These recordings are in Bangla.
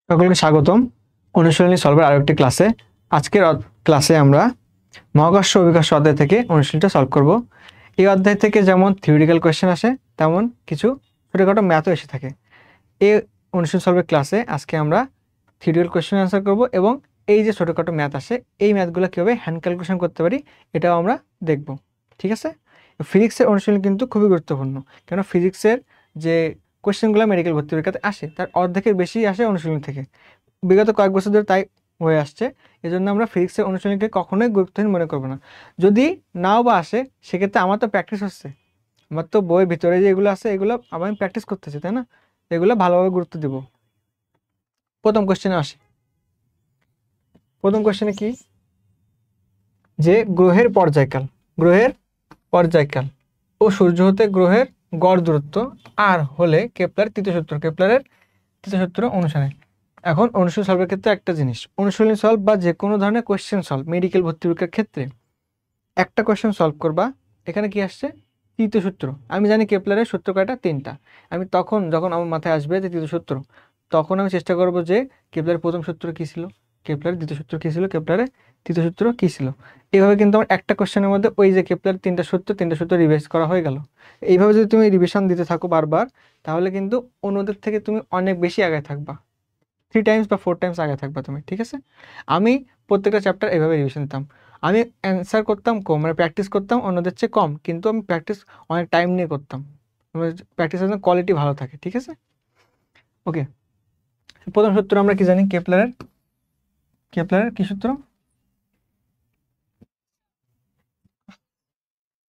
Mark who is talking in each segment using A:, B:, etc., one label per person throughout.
A: সকলকে স্বাগতম অনুশীলনী সলভের আরেকটি ক্লাসে। আজকের ক্লাসে আমরা মহাকর্ষ অভিকর্ষ অধ্যায় থেকে অনুশীলনীটা সলভ করব। এই অধ্যায় থেকে যেমন থিওরিটিক্যাল কোয়েশ্চেন আসে তেমন কিছু ছোটখাটো ম্যাথও এসে থাকে। এই অনুশীলনী সলভের ক্লাসে আজকে আমরা থিওরিটিক্যাল কোয়েশ্চেন অ্যান্সার করব এবং এই যে ছোটখাটো ম্যাথ আসে এই ম্যাথগুলো কীভাবে হ্যান্ড ক্যালকুলেশন করতে পারি এটাও আমরা দেখব। ঠিক আছে, ফিজিক্সের অনুশীলনী কিন্তু খুবই গুরুত্বপূর্ণ, কেন ফিজিক্সের যে কোয়েশ্চেনগুলো মেডিকেল ভর্তি পরীক্ষাতে আসে তার অর্ধেকের বেশি আসে অনুশীলনী থেকে। বিগত কয়েক বছর ধরে তাই হয়ে আসছে। এজন্য আমরা ফিজিক্সের অনুশীলনীকে কখনোই গুরুত্বহীন মনে করবো না। যদি নাও বা আসে সেক্ষেত্রে আমার তো প্র্যাকটিস হচ্ছে, আমার তো বইয়ের ভিতরে যে এগুলো আছে এগুলো আমি প্র্যাকটিস করতেছি, তাই না? এগুলো ভালোভাবে গুরুত্ব দেব। প্রথম কোয়েশ্চেনে আসি। প্রথম কোয়েশ্চেনে কি, যে গ্রহের পর্যায়কাল ও সূর্য হতে গ্রহের গড় দূরত্ব আর হলে কেপলারের তৃতীয় সূত্র অনুসারে। এখন অনুশীলনী সলভের ক্ষেত্রে একটা জিনিস, অনুশীলনী সলভ বা যে কোনো ধরনের কোয়েশ্চেন সলভ মেডিকেল ভর্তি পরীক্ষার ক্ষেত্রে একটা কোয়েশ্চেন সলভ করবা, এখানে কি আসছে তৃতীয় সূত্র। আমি জানি কেপলারের সূত্র কয়টা, 3টা। আমি যখন আমার মাথায় আসবে যে তৃতীয় সূত্র, তখন আমি চেষ্টা করব যে কেপলারের প্রথম সূত্র কী ছিল, কেপলারের দ্বিতীয় সূত্র কী ছিল, কেপলারের তৃতীয় সূত্র কী ছিল। এইভাবে কিন্তু আমার একটা কোয়েশ্চেনের মধ্যে ওই যে কেপলারের তিনটা সূত্র রিভাইজ করা হয়ে গেল। এইভাবে যদি তুমি রিভিশন দিতে থাকো বারবার, তাহলে কিন্তু অন্যদের থেকে তুমি অনেক বেশি আগায় থাকবা, 3 টাইমস বা 4 টাইমস আগে থাকবা তুমি। ঠিক আছে, আমি প্রত্যেকটা চ্যাপ্টার এইভাবে রিভিশন দিতাম। আমি অ্যান্সার করতাম কম, মানে প্র্যাকটিস করতাম অন্যদের চেয়ে কম, কিন্তু আমি প্র্যাকটিস অনেক টাইম নিয়ে করতাম। প্র্যাকটিসের জন্য কোয়ালিটি ভালো থাকে। ঠিক আছে, ওকে। প্রথম সূত্র আমরা কি জানি, কেপলারের কি সূত্র,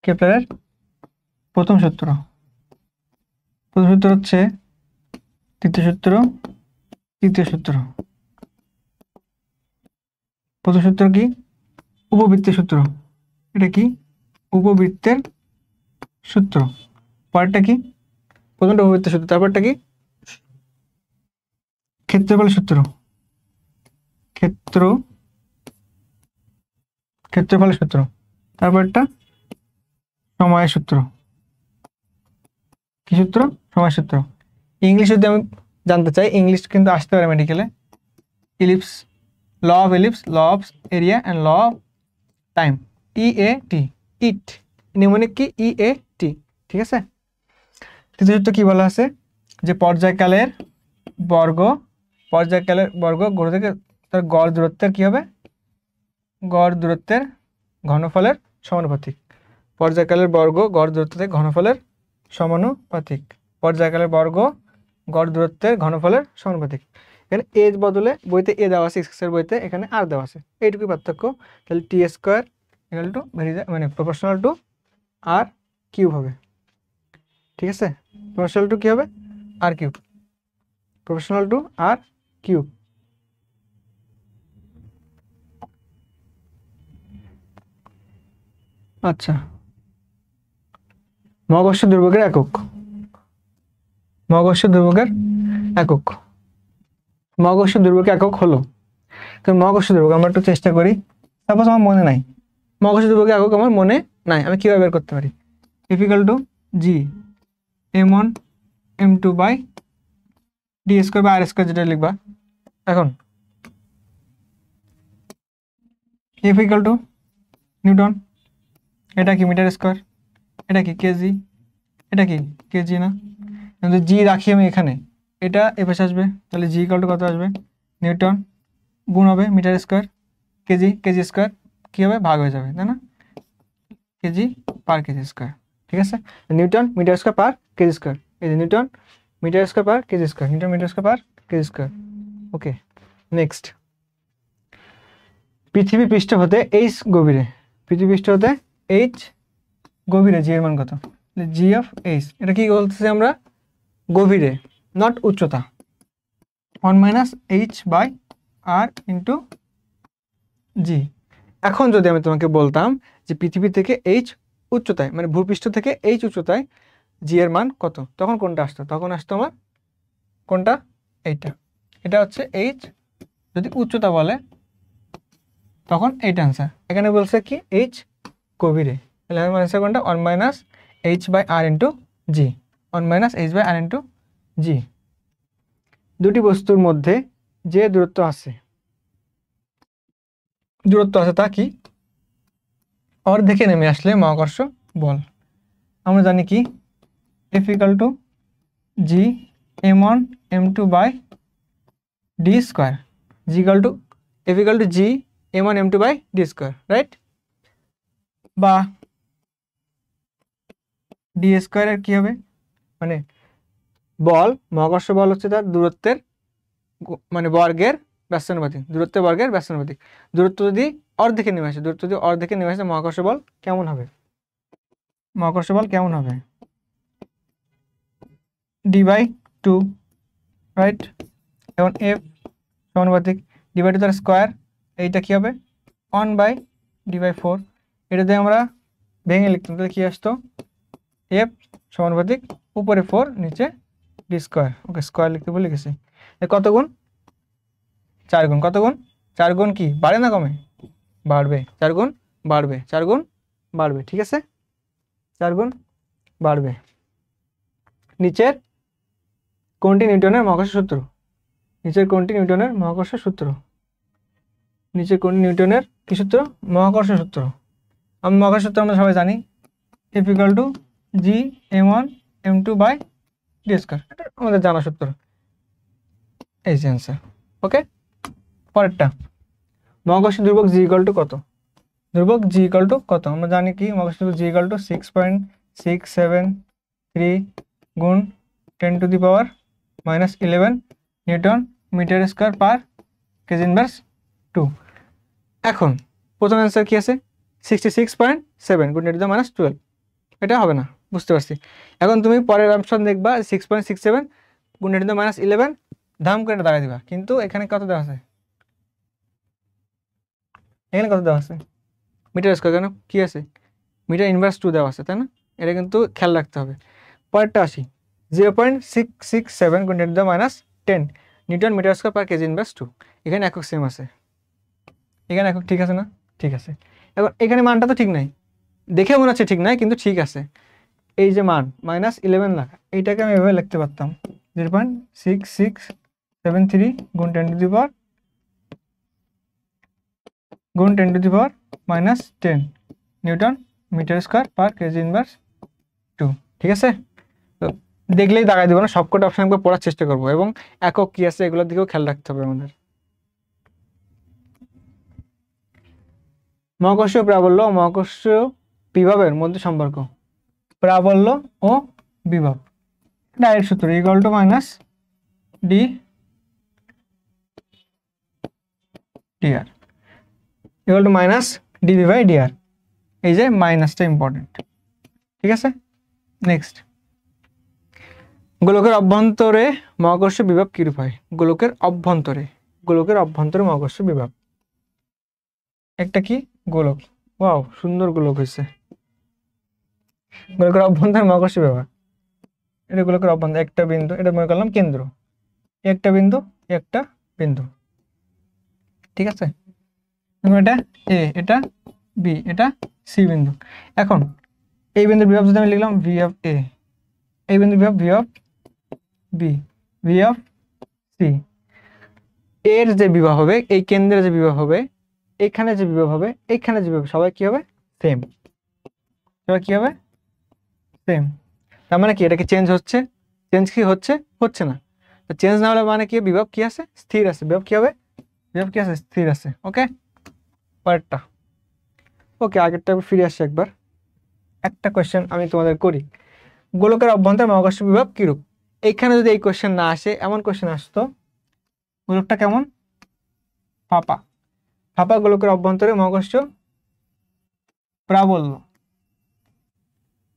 A: কেপলারের প্রথম সূত্র হচ্ছে তৃতীয় সূত্র। প্রথম সূত্র কি, উপবৃত্তের সূত্র। এটা কি, উপবৃত্তের সূত্র। পরেরটা কি, প্রথমটা উপবৃত্তের সূত্র, তারপরটা কি, ক্ষেত্রফলের সূত্র। ক্ষেত্রফলের সূত্র, তারপরটা সময়ের সূত্র। কি সূত্র, সময়ের সূত্র। ইংলিশ যদি আমি জানতে চাই, ইংলিশ কিন্তু আসতে পারে মেডিকেলে। Ellipse, law of ellipse, law of area and law of time, EAT, eat mnemonic কি, EAT। ঠিক আছে, তৃতীয় সূত্র কি বলা আছে, যে পর্যায়কালের বর্গ গ্রহ থেকে তার গড় দূরত্বের কি হবে, গড় দূরত্বের ঘনফলের সমানুপাতিক। পর্যায়কালের বর্গ গড় দূরত্ব থেকে ঘনফলের সমানুপাতিক। পর্যায়কালের বর্গ গড় দূরত্বের ঘনফলের সমানুপাতিক। এখানে এজ বদলে বইতে এ দেওয়া আছে, এক্সের বইতে এখানে আর দেওয়া আছে, এইটুকুই পার্থক্য। তাহলে T² ইকুয়াল টু মানে প্রপোর্শনাল টু আর কিউব হবে। ঠিক আছে, প্রপোর্শনাল টু কি হবে, R cube, proportional to R cube. আচ্ছা, মহাকর্ষ দুর্ভোগের একক, মহাকর্ষ দুর্ভোগের একক হলো, তো মহাকর্ষ দুর্ভোগ আমরা একটু চেষ্টা করি। সাপোজ আমার মনে নাই, মহাকর্ষ দুর্ভোগের একক আমার মনে নাই, আমি কিভাবে বের করতে পারি, F = G m1 m2 by d² বা r², যেটা লিখবা। এখন F = নিউটন, এটা কি মিটার স্কোয়ার, এটা কি কেজি, এটা কি কেজি না, কিন্তু জি রাখি আমি এখানে, এটা এপাশে আসবে, তাহলে G = কত আসবে, নিউটন গুণ হবে মিটার স্কোয়ার, কেজি স্কোয়ার কি হবে, ভাগ হয়ে যাবে, তাই না, কেজি পার কেজি স্কোয়ার। ঠিক আছে, newton metre square per kg square, এই যে newton metre square per kg square, newton metre square per kg square. Okay, next, পৃথিবী পৃষ্ঠ হতে H গভীরে, জি এর মান কত, G(H), এটা কি বলতেছি আমরা, গভীরে, নট উচ্চতা, 1 - H/R × G। এখন যদি আমি তোমাকে বলতাম যে পৃথিবী থেকে H উচ্চতায়, মানে ভূপৃষ্ঠ থেকে H উচ্চতায় G এর মান কত, তখন কোনটা আসতো, তখন আসতো আমার কোনটা, এইটা, এটা হচ্ছে H। যদি উচ্চতা বলে তখন এইটা আনসার। এখানে বলছে কি H গভীরে, তাহলে আমার আনসার কোনটা, 1 - H/R × G, 1 - H/R × G। দুটি বস্তুর মধ্যে যে দূরত্ব আছে তা কি অর্ধেকে নেমে আসলে মহাকর্ষ বল। আমরা জানি কি F equal to G m1 m2 by D square, G equal to F equal to G m1 m2 by D square, right? বা ডি স্কোয়ারের কি হবে, মানে বল, মহাকর্ষ বল হচ্ছে তার দূরত্বের মানে বর্গের ব্যস্তানুপাতিক, দূরত্বের বর্গের ব্যস্তানুপাতিক। দূরত্ব যদি অর্ধেকে নেমে আসে, মহাকর্ষ বল কেমন হবে? D by two, right? এখন এফ সমানুপাতিক ডি বাই টু তার স্কোয়ার, এইটা কি হবে 1/d/4। এটা দিয়ে আমরা ভেঙে লিখতাম, তাহলে কি আসতো এফ সমানুপাতিক উপরে 4 নিচে ডি স্কোয়ার। ওকে, স্কোয়ার লিখতে ভুলে গেছি। কত গুণ? 4 গুণ। কত গুণ? 4 গুণ কি বাড়ে না কমে? বাড়বে। 4 গুণ বাড়বে, 4 গুণ বাড়বে, ঠিক আছে? 4 গুণ বাড়বে। নিচের কোনটি নিউটনের মহাকর্ষ সূত্র? নিচের কোনটি নিউটনের মহাকর্ষ সূত্র? নিচের কোনটি নিউটনের কি সূত্র? মহাকর্ষ সূত্র। মহাকর্ষ সূত্র আমরা সবাই জানি, F equal to G m1 m2 by D square, এটা আমাদের জানা সূত্র। এই যে অ্যান্সার। ওকে, পরেরটা, মহাকর্ষ ধ্রুবক জি ইকুয়াল টু কত? ধ্রুবক জি ইকুয়াল টু কত? আমরা জানি কি মহাকর্ষ ধ্রুবক জি ইকুয়াল টু 6.673 গুণ 10⁻⁻11 newton metre square per KG inverse 2। এখন প্রথম অ্যান্সার কি আছে? 66.7 গুণ 10⁻12। এটা হবে না, বুঝতে পারছি। এখন তুমি পরের অপশন দেখবা 6.67 গুণ 10⁻11, ধাম করে দাঁড়ায় দিবা। কিন্তু এখানে কত দেওয়া আছে? এখানে কত দেওয়া আছে? মিটার স্কোয়ার, কেন কি আছে? মিটার ইনভার্স 2 দেওয়া আছে, তাই না? এটা কিন্তু খেয়াল রাখতে হবে। পরেরটা আসি, 0.667 গুণ 10⁻10 newton metre square per KG inverse 2। এখানে একক সেম আছে, এখানে একক ঠিক আছে না? ঠিক আছে। এখন এখানে মানটা তো ঠিক নাই, দেখে মনে হচ্ছে ঠিক নাই, কিন্তু ঠিক আছে। এই যে মান -11 লেখা, এইটাকে আমি এভাবে লিখতে পারতাম 0.6673 গুণ 10⁻10 newton metre square per KG inverse 2। ঠিক আছে? তো দেখলেই দাগাই দেবো না, সবকটা অপশন একবার পড়ার চেষ্টা করবো, এবং একক কি আছে এগুলোর দিকেও খেয়াল রাখতে হবে আমাদের। মহাকর্ষ প্রাবল্য ও মহাকর্ষ বিভবের মধ্যে সম্পর্ক। প্রাবল্য ও বিভব ডাইরেক্ট সূত্র, equal to minus D DR, equal to minus DV by DR. এই যে মাইনাসটা ইম্পর্টেন্ট, ঠিক আছে? নেক্সট, গোলকের অভ্যন্তরে মহাকর্ষ বিভব কিরূপ হয়? গোলকের অভ্যন্তরে মহাকর্ষ বিভব। একটা কি গোলক, ওয়াও সুন্দর গোলক হয়েছে। গোলকের অভ্যন্তরে মহাকর্ষ বিভব, এটা গোলকের অভ্যন্তর একটা বিন্দু, এটা মনে করলাম কেন্দ্র, একটা বিন্দু একটা বিন্দু, ঠিক আছে? এটা এ, এটা বি, এটা সি বিন্দু। এখন এই বিন্দুর বিভব যদি আমি লিখলাম ভি অফ এ, এই বিন্দুর বিভব V of B, V of C. এর যে বিভব হবে, এই কেন্দ্রের যে বিভব হবে, এখানে যে বিভব হবে, এইখানে যে বিভব, সবাই কি হবে? সেম। সবাই কি হবে? সেম। তার মানে কি এটা কি চেঞ্জ হচ্ছে? চেঞ্জ কি হচ্ছে? হচ্ছে না। তো চেঞ্জ না হলে মানে কি বিভব কি আছে? স্থির আছে। বিভব কি হবে? বিভব কি আছে? স্থির আছে। ওকে, পরেরটা। ওকে, আগেরটা ফিরে আসছে একবার। একটা কোয়েশ্চেন আমি তোমাদের করি, গোলকের অভ্যন্তরে মহাকর্ষ বিভব কিরূপ? এইখানে যদি এই কোয়েশ্চেন না আসে, এমন কোয়েশ্চেন আসতো, গোলকটা কেমন? ফাঁপা। ফাঁপা গোলকের অভ্যন্তরে মহাকর্ষ প্রাবল্য,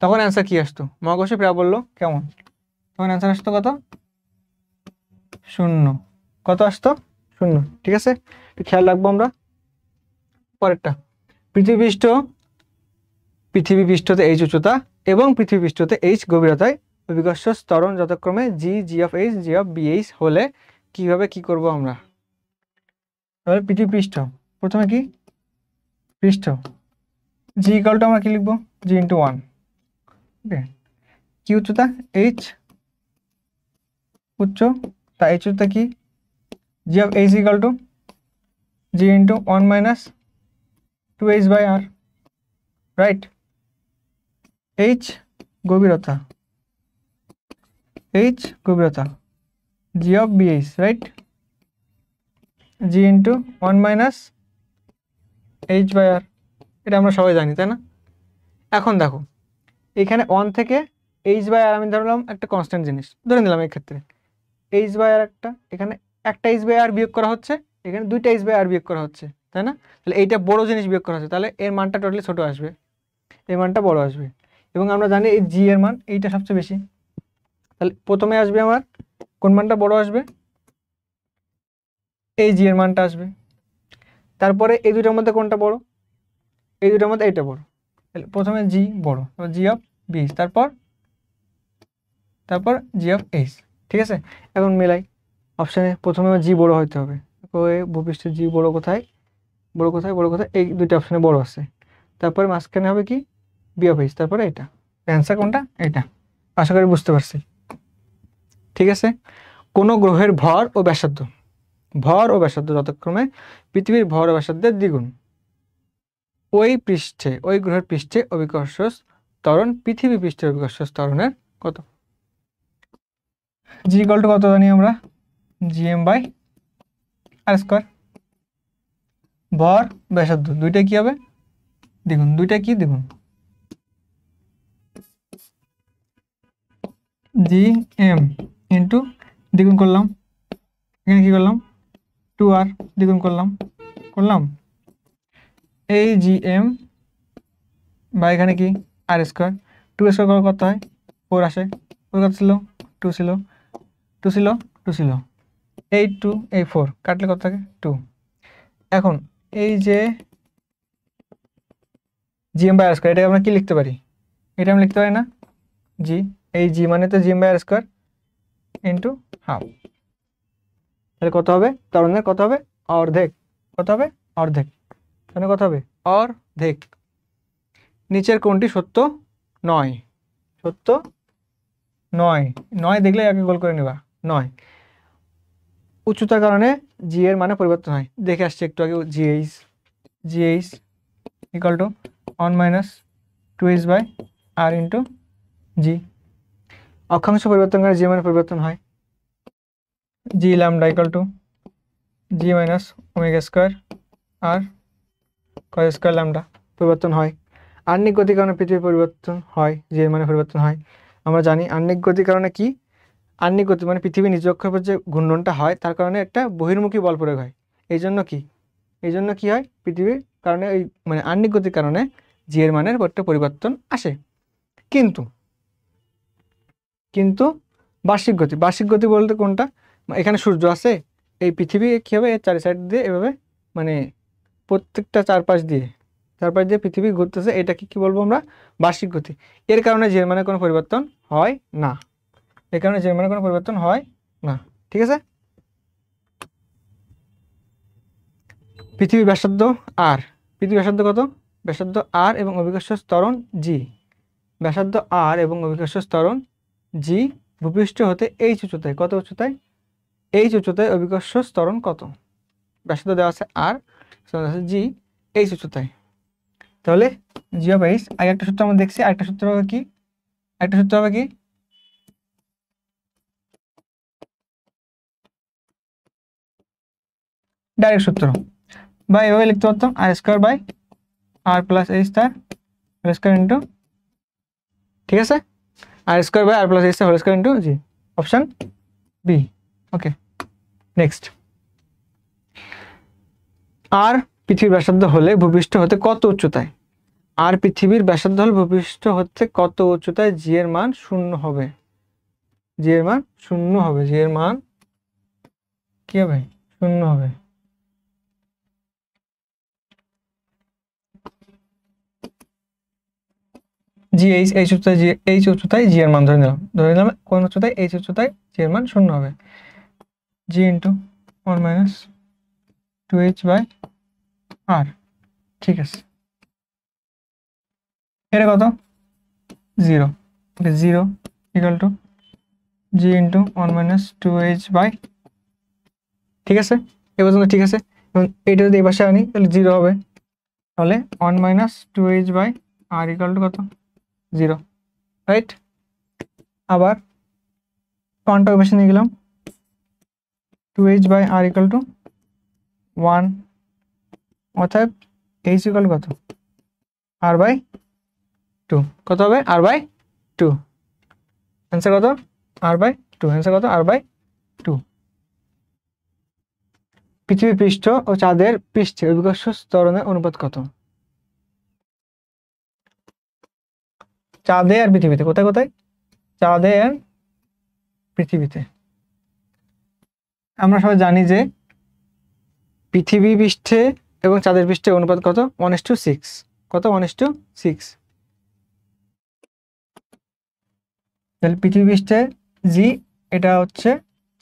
A: তখন অ্যান্সার কি আসতো? মহাকর্ষ প্রাবল্য কেমন? তখন অ্যান্সার আসতো কত? 0। কত আসতো? 0। ঠিক আছে, একটু খেয়াল রাখবো আমরা। পরেরটা, পৃথিবী পৃষ্ঠতে h উচ্চতা এবং পৃথিবী পৃষ্ঠতে h গভীরতায় অভিকর্ষ ত্বরণ যথাক্রমে G of H, G of BH হলে কিভাবে কি করব আমরা? তাহলে পৃথিবী পৃষ্ঠ, প্রথমে কি পৃষ্ঠ, জি ইকুয়াল টু আমরা কি লিখবো? জি ইন্টু 1। ওকে, কি উচ্চতা? h উচ্চতা, h উচ্চতা কি? G of H equal to G into 1 minus 2h by R, right. H গভীরতা, এইচ গভীরতা, G of BH, right, G into 1 minus H by R, এটা আমরা সবাই জানি তাই না। এখন দেখো এখানে 1 থেকে এইচ বাই আর আমি ধরলাম একটা কনস্ট্যান্ট জিনিস ধরে নিলাম, এই ক্ষেত্রে এইচ বাই আর এখানে একটা এইচ বাই আর বিয়োগ করা হচ্ছে, এখানে দুইটা এইচ বাই আর বিয়োগ করা হচ্ছে তাই না। তাহলে এইটা বড় জিনিস বিয়োগ করা হচ্ছে, তাহলে এর মানটা টোটালি ছোট আসবে, এর মানটা বড় আসবে। এবং আমরা জানি এই জি এর মান এইটা সবচেয়ে বেশি, তাহলে প্রথমে আসবে আমার কোন মানটা বড় আসবে, এই জি এর মানটা আসবে। তারপরে এই দুইটার মধ্যে কোনটা বড়, এই দুইটার মধ্যে এইটা বড়, তাহলে প্রথমে জি বড়, জি অফ বিএইচ, তারপর জি অফ এইচ, ঠিক আছে। এখন মেলাই অপশানে প্রথমে জি বড় হইতে হবে, ভূপৃষ্ঠের জি বড় কোথায়, বড় কোথায়, বড় কোথায়, এই দুইটা অপশানে বড় আছে। তারপরে মাঝখানে হবে কি বি অফ এইচ, তারপরে এটা অ্যান্সার কোনটা, এটা। আশা করি বুঝতে পারছি, ঠিক আছে। কোনো গ্রহের ভর ও ব্যাসার্ধ, ভর ও ব্যাসার্ধ যথাক্রমে পৃথিবীর ভর ও ব্যাসার্ধের দ্বিগুণ, ওই পৃষ্ঠে, ওই গ্রহের পৃষ্ঠে অভিকর্ষ ত্বরণ পৃথিবী পৃষ্ঠের অভিকর্ষ ত্বরণের কত। জি ইকুয়াল টু কত জানি আমরা, জিএম বাই আর স্কোয়ার। ভর ব্যাসার্ধ দুইটা কি হবে দ্বিগুণ, দুইটা কি দ্বিগুণ, জি এম ইন্টু দ্বিগুণ করলাম, এখানে কি করলাম 2r দ্বিগুণ করলাম এই জি এম বা এখানে কি আর স্কোয়ার, 2 স্কোয়ার কত হয় 4 আসে, কত ছিল 2 ছিল, 2 ছিল 2 ছিল, এই 2 এই 4 কাটলে কত থাকে 2। এখন এই যে G M by R square, এটা আমরা কি লিখতে পারি, এটা আমি লিখতে পারি না, জি, এই জি মানে তো G M by R square into half, তাহলে কত হবে ত্বরণের কত হবে অর্ধেক, কত হবে অর্ধেক, তাহলে কত হবে অর্ধেক। নিচের কোনটি সত্য নয়, সত্য নয়, নয় দেখলে আগে গোল করে নেবা, নয়। উচ্চতার কারণে জি এর মানে পরিবর্তন হয়, দেখে আসছে একটু আগে, GH equal to 1 minus 2h by R into G. অক্ষাংশ পরিবর্তন করে জি মানে পরিবর্তন হয়, G lambda equal to G minus omega square R cos square lambda পরিবর্তন হয়। আহ্নিক গতির কারণে পৃথিবীর পরিবর্তন হয়, জি এর মানে পরিবর্তন হয়। আমরা জানি আহ্নিক গতির কারণে কি, আহ্নিক গতি মানে পৃথিবীর নিজ অক্ষের যে ঘূর্ণনটা হয় তার কারণে একটা বহির্মুখী বল প্রয়োগ হয়, এই জন্য কি হয় পৃথিবীর কারণে এই মানে আহ্নিক গতির কারণে জি এর মানের একটা পরিবর্তন আসে। কিন্তু বার্ষিক গতি বলতে কোনটা, এখানে সূর্য আছে, এই পৃথিবী কি হবে এর চারি সাইড দিয়ে এভাবে মানে প্রত্যেকটা চারপাশ দিয়ে পৃথিবী ঘুরতেছে, এটাকে কি বলবো আমরা বার্ষিক গতি। এর কারণে জি এর মানে কোনো পরিবর্তন হয় না, এর কারণে জি এর মানে কোনো পরিবর্তন হয় না, ঠিক আছে। পৃথিবীর ব্যাসার্ধ আর, পৃথিবীর ব্যাসার্ধ কত, ব্যাসার্ধ আর এবং অভিকর্ষ ত্বরণ জি, ব্যাসার্ধ আর এবং অভিকর্ষ ত্বরণ জি, ভূপৃষ্ঠ হতে এইচ উচ্চতায়, কত উচ্চতায় এইচ উচ্চতায় অভিকর্ষ ত্বরণ কত, ব্যাসার্ধ দেওয়া আছে আর, আছে জি, এইচ উচ্চতায়। তাহলে জি অফ এইচ, আগে একটা সূত্র আমরা দেখছি, আরেকটা সূত্র হবে কি, একটা সূত্র হবে কি ডাইরেক্ট সূত্র, বা এভাবে লিখতে পারতাম R square by R plus H তার হোল স্কোয়ার ইন্টু, ঠিক আছে, R square by R plus H তার whole square into G, option B. Okay next, R পৃথিবীর ব্যাসার্ধ হলে ভূপৃষ্ঠ হতে কত উচ্চতায়, আর পৃথিবীর ব্যাসার্ধ হলে ভূপৃষ্ঠ হতে কত উচ্চতায় জি এর মান শূন্য হবে, জি এর মান শূন্য হবে, জি এর মান কি হবে শূন্য হবে। জি এইচ উচ্চতায়, জি এইচ উচ্চতায় জি এর মান ধরে নিলাম কোন উচ্চতায় এইচ উচ্চতায় জি এর মান শূন্য হবে, G into 1 minus 2h by R, ঠিক আছে। এটা কত 0, okay 0 equal to G into 1 minus 2h by ঠিক আছে, এ পর্যন্ত ঠিক আছে। এবং এটা যদি এই পাশে আনি তাহলে 0 হবে, তাহলে 1 - 2h/r = কত? 0, রাইট। আবার 1টা ওই পাশে নিয়ে গেলাম, 2h/r = 1, অতএব h = কত? r/2। কত হবে? r/2। অ্যান্সার কত? r/2। অ্যান্সার কত? r/2। পৃথিবী পৃষ্ঠ ও চাঁদের পৃষ্ঠে অভিকর্ষ ত্বরণের অনুপাত কত? চাঁদে আর পৃথিবীতে, কোথায় কোথায়? চাঁদে আর পৃথিবীতে। আমরা সবাই জানি যে পৃথিবী পৃষ্ঠে এবং চাঁদের পৃষ্ঠে অনুপাত কত? 1:6। কত? 1:6। তাহলে পৃথিবী পৃষ্ঠে জি, এটা হচ্ছে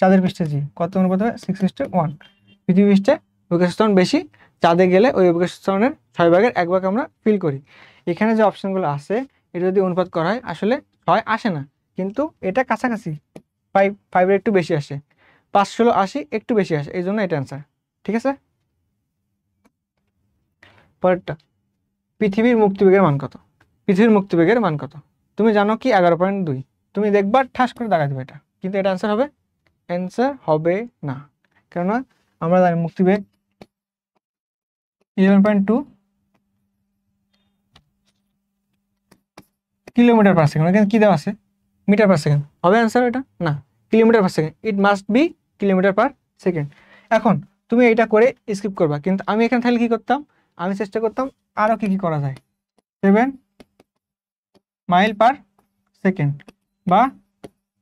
A: চাঁদের পৃষ্ঠে জি, কত অনুপাত হবে? 6:1। পৃথিবী পৃষ্ঠে অভিকর্ষ ত্বরণ বেশি, চাঁদে গেলে ওই অভিকর্ষ ত্বরণের 6/1 আমরা ফিল করি। এখানে যে অপশনগুলো আছে এটা যদি অনুপাত করা হয় আসলে 6 আসে না, কিন্তু এটা কাছাকাছি, 5 একটু বেশি আসে, 5-16-80 একটু বেশি আসে, এই জন্য এটা অ্যান্সার। ঠিক আছে, পরেরটা, পৃথিবীর মুক্তিবেগের মান কত? পৃথিবীর মুক্তিবেগের মান কত? তুমি জানো কি? 11.2। তুমি দেখবা ঠাস করে দাঁড়ায় দেবে এটা, কিন্তু এটা অ্যান্সার হবে? অ্যান্সার হবে না, কেননা আমরা জানি মুক্তিবেগ 11.2 কিলোমিটার/সেকেন্ড। এখানে কি দেওয়া আছে? মিটার/সেকেন্ড। হবে অ্যান্সার এটা? না, কিলোমিটার/সেকেন্ড। It must be কিলোমিটার/সেকেন্ড। এখন তুমি এটা করে স্কিপ করবা, কিন্তু আমি এখানে তাহলে কি করতাম? আমি চেষ্টা করতাম আরও কি করা যায়, 7 মাইল/সেকেন্ড বা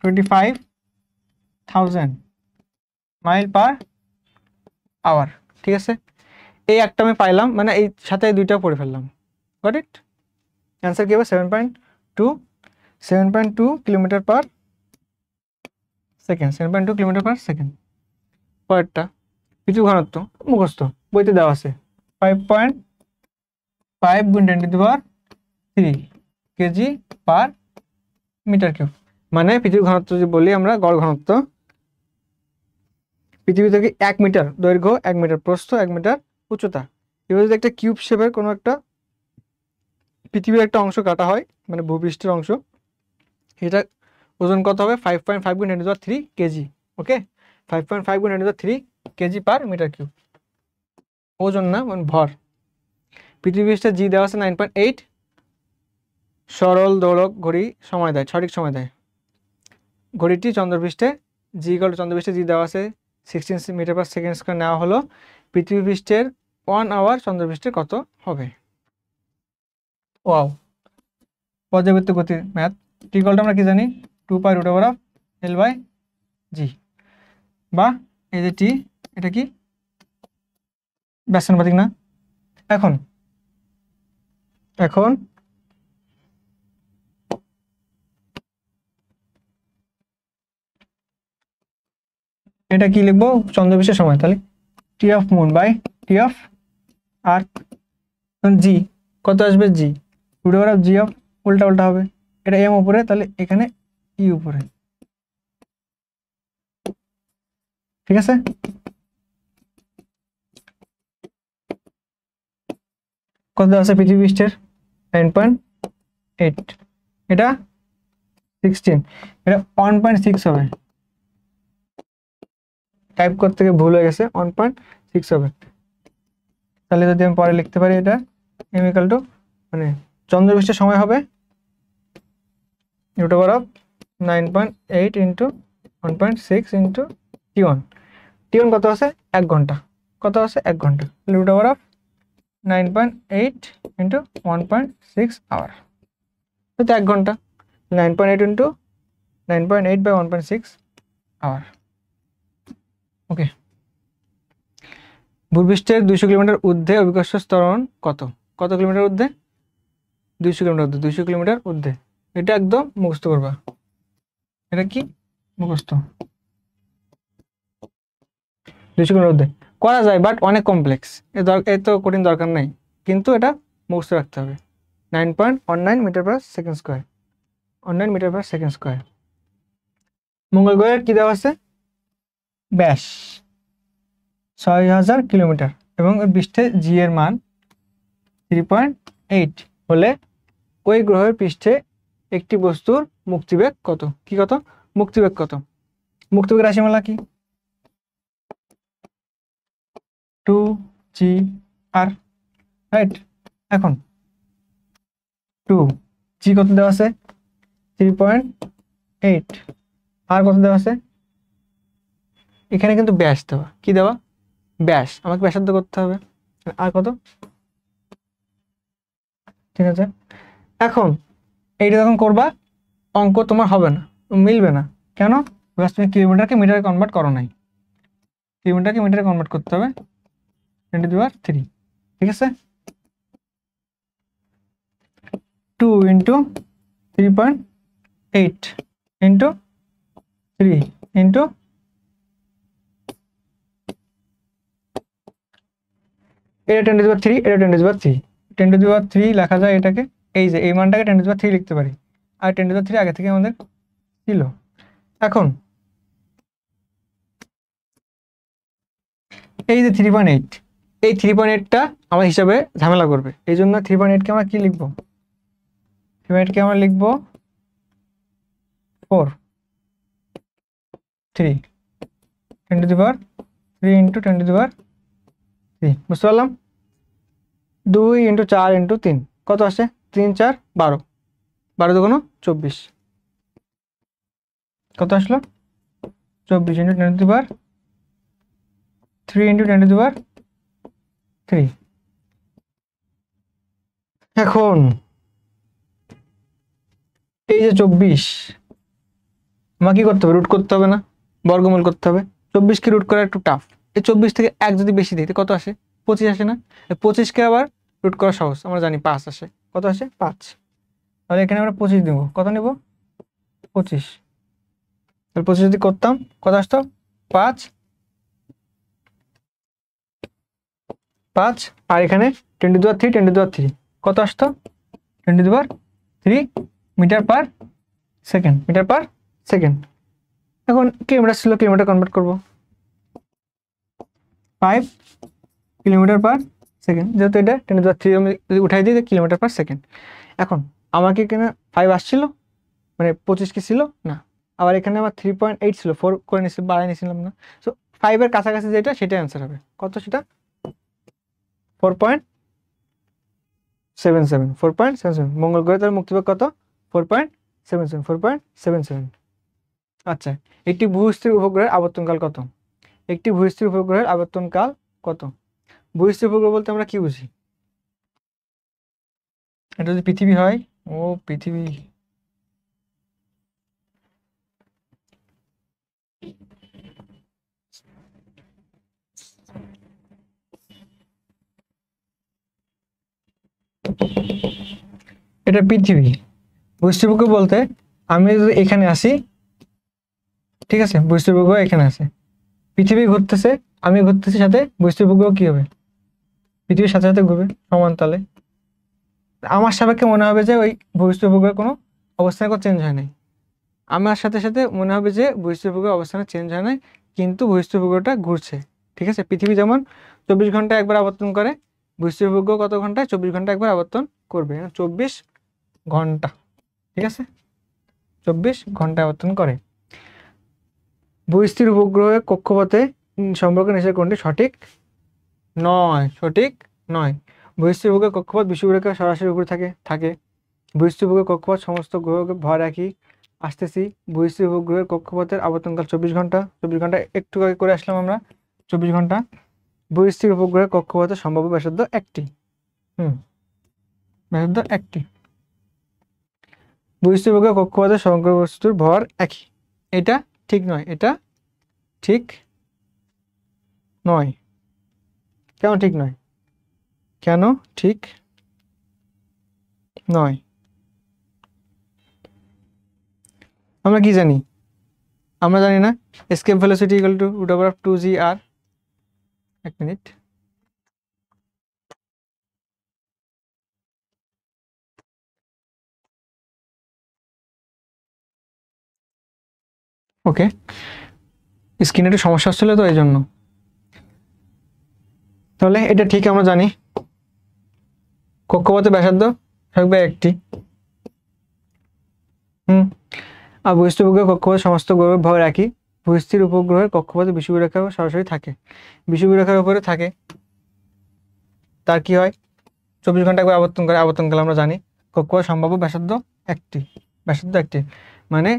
A: 25,000 মাইল/আওয়ার। ঠিক আছে, এই একটা আমি পাইলাম, মানে এই সাথে এই দুইটাও পড়ে ফেললাম। Got it? অ্যান্সার কি হবে? 7.2 কিলোমিটার/সেকেন্ড। 7.2 কিলোমিটার/সেকেন্ড। পরেরটা, পৃথিবী ঘনত্ব মুখস্থ, বইতে দেওয়া আছে 5.5 × 10³ kg/m³। মানে পৃথিবীর ঘনত্ব যদি বলি আমরা, গড় ঘনত্ব পৃথিবী থেকে 1 মিটার দৈর্ঘ্য, 1 মিটার প্রস্থ, 1 মিটার উচ্চতা, এবার যদি একটা কিউব শেপের কোনো একটা পৃথিবীর একটা অংশ কাটা হয়, মানে ভূপৃষ্ঠের অংশ, এটা ওজন কত হবে? 5.5 × 10³ kg। ওকে, 5.5 × 10³ kg/m³। ওজন না, মানে ভর। পৃথিবী পৃষ্ঠে জি দেওয়া আছে 9.8। সরল দোলক ঘড়ি সময় দেয়, সঠিক সময় দেয়। ঘড়িটি চন্দ্রপৃষ্ঠে চন্দ্রপৃষ্ঠে জি দেওয়া আছে 16 মিটার/সেকেন্ড² নেওয়া হলো। পৃথিবী পৃষ্ঠের 1 আওয়ার চন্দ্রপৃষ্ঠে কত হবে? ওয়াও, পর্যাবৃত্ত গতির ম্যাথ। টি=, আমরা কি জানি? 2π√L/g, বা এই যে টি, এটা কি ব্যাসানুপাতিক না? এখন এটা কি লিখবো? চন্দ্রপৃষ্ঠের সময়, তাহলে T/মুন/T/আর্থ। জি কত আসবে? জি √g, উল্টা উল্টা হবে, এটা এম উপরে, তাহলে এখানে ই উপরে। ঠিক আছে, কত আছে পৃথিবী পৃষ্ঠের? 9.8, এটা 16, এটা 1.6 হবে। টাইপ করতে গিয়ে ভুল হয়ে গেছে, 1.6 হবে। তাহলে যদি আমি পরে লিখতে পারি, এটা m = মানে চন্দ্রপৃষ্ঠের সময় হবে √9.8 × 1.6 × T1। T1 কত আছে? 1 ঘন্টা। কত আছে? 1 ঘন্টা। √9.8 × 1.6 আওয়ার, তো 1 ঘন্টা। 9.8 × 9.8/1.6 আওয়ার। ওকে, ভূপৃষ্ঠের 200 কিলোমিটার ঊর্ধ্বে অভিকর্ষ ত্বরণ কত? কত কিলোমিটার ঊর্ধ্বে? 200 কিলোমিটার ঊর্ধ্বে। 200 কিলোমিটার ঊর্ধ্বে, এটা একদম মুখস্থ করবা। এটা কি মুখস্থ? 200 কিলোমিটার ঊর্ধ্বে করা যায়, বাট অনেক কমপ্লেক্স, এত কঠিন দরকার নাই, কিন্তু এটা মুখস্থ রাখতে হবে। 9.19 মিটার/সেকেন্ড²। 19 মিটার/সেকেন্ড²। মঙ্গল গ্রহের কি দেওয়া আছে? ব্যাস 6000 কিলোমিটার এবং ওর পৃষ্ঠে জি এর মান 3.8 হলে ওই গ্রহের পৃষ্ঠে একটি বস্তুর মুক্তিবেগ কত? কি কত? মুক্তিবেগ কত? মুক্তিবেগ রাশিমালা কি? 2g/, right? এখন 2g কত দেওয়া আছে? 3.8। আর কত দেওয়া আছে? এখানে কিন্তু ব্যাস দেওয়া। কি দেওয়া? ব্যাস। আমাকে ব্যাসার্ধ করতে হবে। আর কত? ঠিক আছে, এখন এইটা যখন করবা অঙ্ক তোমার হবে না, মিলবে না। কেন? বিকজ তুমি কিলোমিটারকে মিটারে কনভার্ট করো নাই। কিলোমিটারকে মিটারে কনভার্ট করতে হবে 10⁻³ ঠিক আছে। 2 × 3.8 × 3 × এটা 10⁻³ এটা 10⁻³ 10⁻³ লেখা যায় এটাকে, এই যে এই মানটাকে 10⁻³ লিখতে পারি, আর 10⁻³ আগে থেকে আমাদের ছিল। এখন এই যে 3.8, এই 3.8টা আমার হিসাবে ঝামেলা করবে, এই জন্য 3.8কে আমরা কি লিখবো? 3.8কে আমরা লিখবো 4 3 10⁻³ × 10⁻³। বুঝতে পারলাম? 2 × 4 × 3 কত আসে? 3 4 12, 12 দুগুণ 24। কত আসলো? 24 × 10⁻³ × 10⁻³। এখন এই যে 24, আমাকে কি করতে হবে? রুট করতে হবে না? বর্গমূল করতে হবে। 24কে রুট করা একটু টাফ। এই 24 থেকে 1 যদি বেশি দিই কত আসে? 25 আসে না? 25কে আবার রুট করা সহজ, আমরা জানি 5 আসে। কত আসে? 5। তাহলে এখানে আমরা 25 দেবো। কত নেব? 25। তাহলে 25 যদি করতাম কত আসতো? 5 5, আর এখানে 10⁻³ 10⁻³ কত আসতো? 10⁻³ মিটার/সেকেন্ড, মিটার/সেকেন্ড। এখন কিলোমিটার ছিল, কিলোমিটার কনভার্ট করব 5 কিলোমিটার/সেকেন্ড, যেহেতু এটা 10⁻³ আমি যদি উঠাই দিই কিলোমিটার/সেকেন্ড। এখন আমাকে এখানে 5 আসছিল, মানে 25 কি ছিল না, আবার এখানে আমার 3.8 ছিল, 4 করে নিয়েছিলাম, বাড়াই নিয়েছিলাম না। সো 5 এর কাছাকাছি যেটা সেটাই অ্যান্সার হবে। কত সেটা? 4.77 4.77। মঙ্গল গ্রহে তার মুক্তিবেগ কত? 4.77 4.77। আচ্ছা, একটি ভূস্থির উপগ্রহের আবর্তনকাল কত? একটি ভূস্থির উপগ্রহের আবর্তনকাল কত? ভূস্থির উপগ্রহ বলতে আমরা কি বুঝি? এটা যদি পৃথিবী হয়, ও পৃথিবী, এটা পৃথিবী। ভূস্থির উপগ্রহ বলতে আমি যদি এখানে আসি, ঠিক আছে, ভূস্থির উপগ্রহ এখানে আছে, পৃথিবী ঘুরতেছে, আমি ঘুরতেছি সাথে, ভূস্থির উপগ্রহ কি হবে? পৃথিবীর সাথে সাথে ঘুরবে সমান তালে। আমার সাপেক্ষে মনে হবে যে ওই ভূস্থির উপগ্রহের কোনো অবস্থানে কোনো চেঞ্জ হয় নাই। আমার সাথে সাথে মনে হবে যে ভূস্থির উপগ্রহের অবস্থানে চেঞ্জ হয় নাই, কিন্তু ভূস্থির উপগ্রহটা ঘুরছে। ঠিক আছে, পৃথিবী যেমন 24 ঘন্টায় একবার আবর্তন করে, ভূস্থির উপগ্রহ কত ঘন্টায়? 24 ঘন্টায় একবার আবর্তন করবে, 24 ঘন্টা। ঠিক আছে, 24 ঘন্টায় আবর্তন করে। ভূস্থির উপগ্রহের কক্ষপথে সম্পর্কে নিচের কোনটি সঠিক নয়? সঠিক নয়। ভূস্থির উপগ্রহের কক্ষপথ বিষুবরেখার সরাসরি উপরে থাকে। ভূস্থির উপগ্রহের কক্ষপথ সমস্ত গ্রহকে ভর রাখি। আসতেছি, ভূস্থির উপগ্রহের কক্ষপথের আবর্তনকাল 24 ঘন্টা। 24 ঘন্টা একটু আগে করে আসলাম আমরা, 24 ঘন্টা। ভূস্থির উপগ্রহের কক্ষপথের সম্ভাব্য ব্যাসার্ধ 1টি। ব্যাসার্ধ 1টি। ভূস্থির উপগ্রহের কক্ষপথের সমগ্র বস্তুর ভর একই। এটা ঠিক নয়, এটা ঠিক নয়। কেন ঠিক নয়? কেন ঠিক নয়? আমরা কি জানি? আমরা জানি না escape velocity equal two √2gr। এক মিনিট, ওকে, স্ক্রিনে একটু সমস্যা হচ্ছিল তো এই জন্য। তাহলে এটা ঠিক আমরা জানি কক্ষপথের ব্যাসার্ধ থাকবে একটি। আর বহিঃস্থির কক্ষপথের সমস্ত গ্রহের ভর একই। বহিঃস্থির উপগ্রহের কক্ষপথে বিষুবরেখা সরাসরি থাকে, বিষুবরেখার উপরে থাকে, তার কি হয় 24 ঘন্টা একবার আবর্তন করে। আবর্তনকাল আমরা জানি কক্ষপথ সম্ভাব্য ব্যাসার্ধ একটি, ব্যাসার্ধ একটি মানে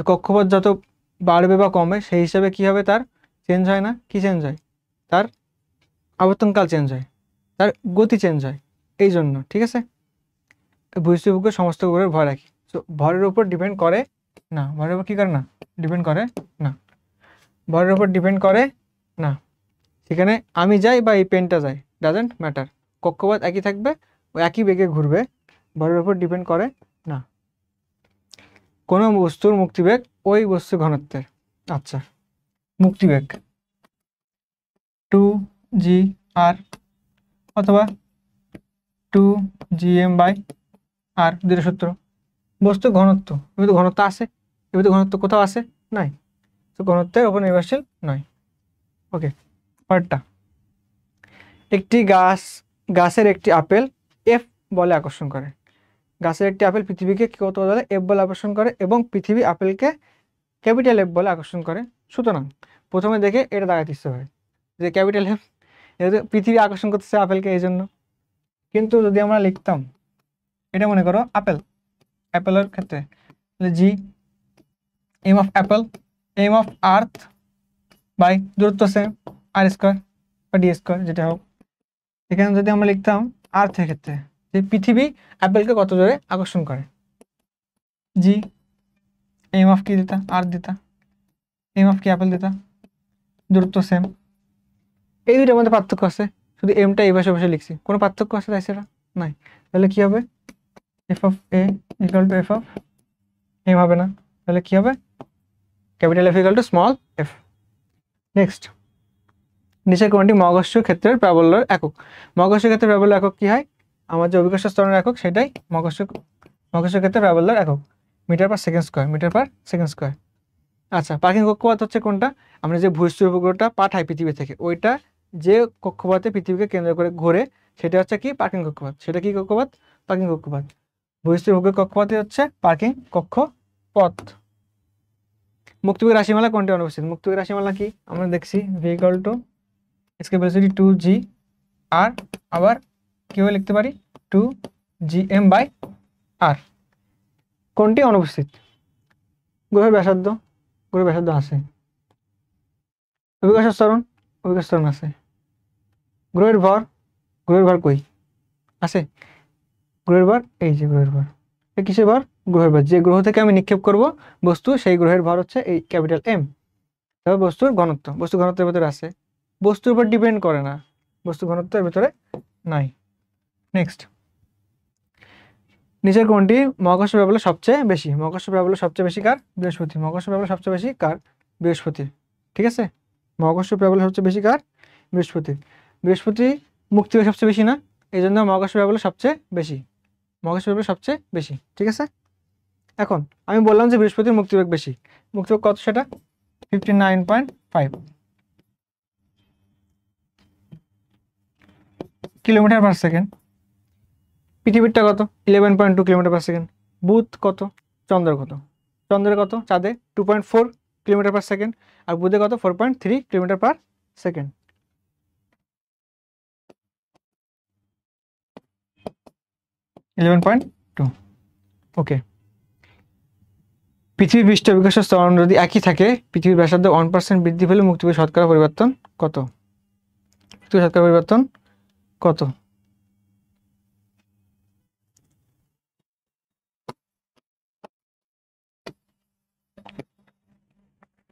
A: কক্ষপথ যত বাড়বে বা কমে সেই হিসাবে কি হবে, তার চেঞ্জ হয় না, কি চেঞ্জ হয়, তার আবর্তনকাল চেঞ্জ হয়, তার গতি চেঞ্জ হয়, এই জন্য। ঠিক আছে, বহিঃস্থির উপগ্রহের সমস্ত গ্রহের ভর একই। তো ভরের উপর ডিপেন্ড করে না, ভরের উপর কি করে না, ডিপেন্ড করে না, ভরের উপর ডিপেন্ড করে না। সেখানে আমি যাই বা এই পেনটা যায়, ডাজেন্ট ম্যাটার, কক্ষপথ একই থাকবে, ও একই বেগে ঘুরবে, ভরের উপর ডিপেন্ড করে না। কোনো বস্তুর মুক্তিবেগ ওই বস্তুর ঘনত্বের। আচ্ছা, মুক্তিবেগ 2g/r অথবা 2gm/r, দুটো সূত্র। বস্তুর ঘনত্ব, এবার তো ঘনত্ব আছে, এবার তো ঘনত্ব কোথাও আছে নাই, তো ঘনত্বের উপর নির্ভরশীল নয়। ওকে, পরেরটা, একটি গাছের একটি আপেল এফ বলে আকর্ষণ করে। গাছের একটি আপেল পৃথিবীকে কত বলে, এফ বলে আকর্ষণ করে, এবং পৃথিবী আপেলকে ক্যাপিটাল এফ বলে আকর্ষণ করে। সুতরাং প্রথমে দেখে এটা দাঁড়াতে ইচ্ছে হয় যে ক্যাপিটাল এফ, এটা পৃথিবী আকর্ষণ করতেছে আপেলকে, এই জন্য। কিন্তু যদি আমরা লিখতাম এটা, মনে করো আপেল, অ্যাপেলের ক্ষেত্রে G M of apple, M of earth by দূরত্ব সেম আর স্কোয়ার বা ডি স্কোয়ার, যেটা হোক। এখানে যদি আমরা লিখতাম আর্থের ক্ষেত্রে যে পৃথিবী অ্যাপেলকে কত জোরে আকর্ষণ করে, জি এম অফ কি দিতা, আর্থ দিতা, এম অফ কি অ্যাপেল দিতা, দূরত্ব সেম। এই দুইটার মধ্যে পার্থক্য আছে, শুধু এমটা এই ভাষায় বসে লিখছি, কোনো পার্থক্য আছে তাই সেটা নাই। তাহলে কি হবে, F of A equal to F of M হবে না, তাহলে কি হবে, capital F equal to small F. Next, নিচের কোনটি মহাকর্ষ ক্ষেত্রের প্রাবল্যের একক। মহাকর্ষ ক্ষেত্রের প্রাবল্য একক কি হয়, আমার যে অভিকর্ষ স্তরণের একক সেটাই মহাকর্ষ ক্ষেত্রের প্রাবল্যের একক, metre per second square, metre per second square. আচ্ছা, পার্কিং কক্ষপথ হচ্ছে কোনটা, আমরা যে বহিঃস্থির উপগ্রহটা পাঠাই পৃথিবী থেকে, ওইটা যে কক্ষপথে পৃথিবীকে কেন্দ্র করে ঘোরে সেটা হচ্ছে কি পার্কিং কক্ষপথ। সেটা কি কক্ষপথ, পার্কিং কক্ষপথ। বহিঃস্থির উপগ্রহ কক্ষপথই হচ্ছে পার্কিং কক্ষপথ। মুক্তিবেগ রাশিমালা কোনটি অনুপস্থিত, মুক্তিবেগ রাশিমালা কি আমরা দেখছি, V equal to scale velocity 2g/r, আবার কিভাবে লিখতে পারি 2gm/r। কোনটি অনুপস্থিত, গ্রহের ব্যাসার্ধ, গ্রহের ব্যাসার্ধ আছে, অভিকর্ষ স্তরণ, অভিকর্ষ স্তরণ আছে, গ্রহের ভর, গ্রহের ভর কই আছে, গ্রহের ভর এই যে গ্রহের ভর, কিসের ভর, গ্রহের ভর। যে গ্রহ থেকে আমি নিক্ষেপ করব বস্তু সেই গ্রহের ভর হচ্ছে এই ক্যাপিটাল এম। তবে বস্তুর ঘনত্ব, বস্তু ঘনত্বের ভিতরে আছে, বস্তুর উপর ডিপেন্ড করে না, বস্তু ঘনত্বের ভিতরে নাই। নেক্সট, নিচের কোনটি মহাকর্ষ প্রাবল্য সবচেয়ে বেশি, মহাকর্ষ প্রাবল্য সবচেয়ে বেশি কার, বৃহস্পতি। মহাকর্ষ প্রাবল্য সবচেয়ে বেশি কার, বৃহস্পতি। ঠিক আছে, মহাকর্ষ প্রাবল্য সবচেয়ে বেশি কার, বৃহস্পতি। বৃহস্পতি মুক্তিবেগ সবচেয়ে বেশি না, এই জন্য মহাকর্ষ প্রাবল্য সবচেয়ে বেশি, মহাকর্ষ প্রাবল্য সবচেয়ে বেশি। ঠিক আছে, এখন আমি বললাম যে বৃহস্পতির মুক্তিবেগ বেশি, মুক্তিবেগ কত সেটা 59.5 কিলোমিটার পার সেকেন্ড। পৃথিবীরটা কত 11.2 কিলোমিটার পার সেকেন্ড। বুধ কত, চন্দ্র কত, চন্দ্রের কত, চাঁদে 2.4 কিলোমিটার পার সেকেন্ড, আর বুধে কত 4.3 কিলোমিটার পার সেকেন্ড। ওকে, পৃথিবীর পৃষ্ঠ অভিকর্ষ স্তরণ যদি একই থাকে, পৃথিবীর ব্যাসার্ধ 1% বৃদ্ধি পেলে মুক্তিবেগ শতকরা পরিবর্তন কত, মুক্তিবেগ শতকরা পরিবর্তন কত।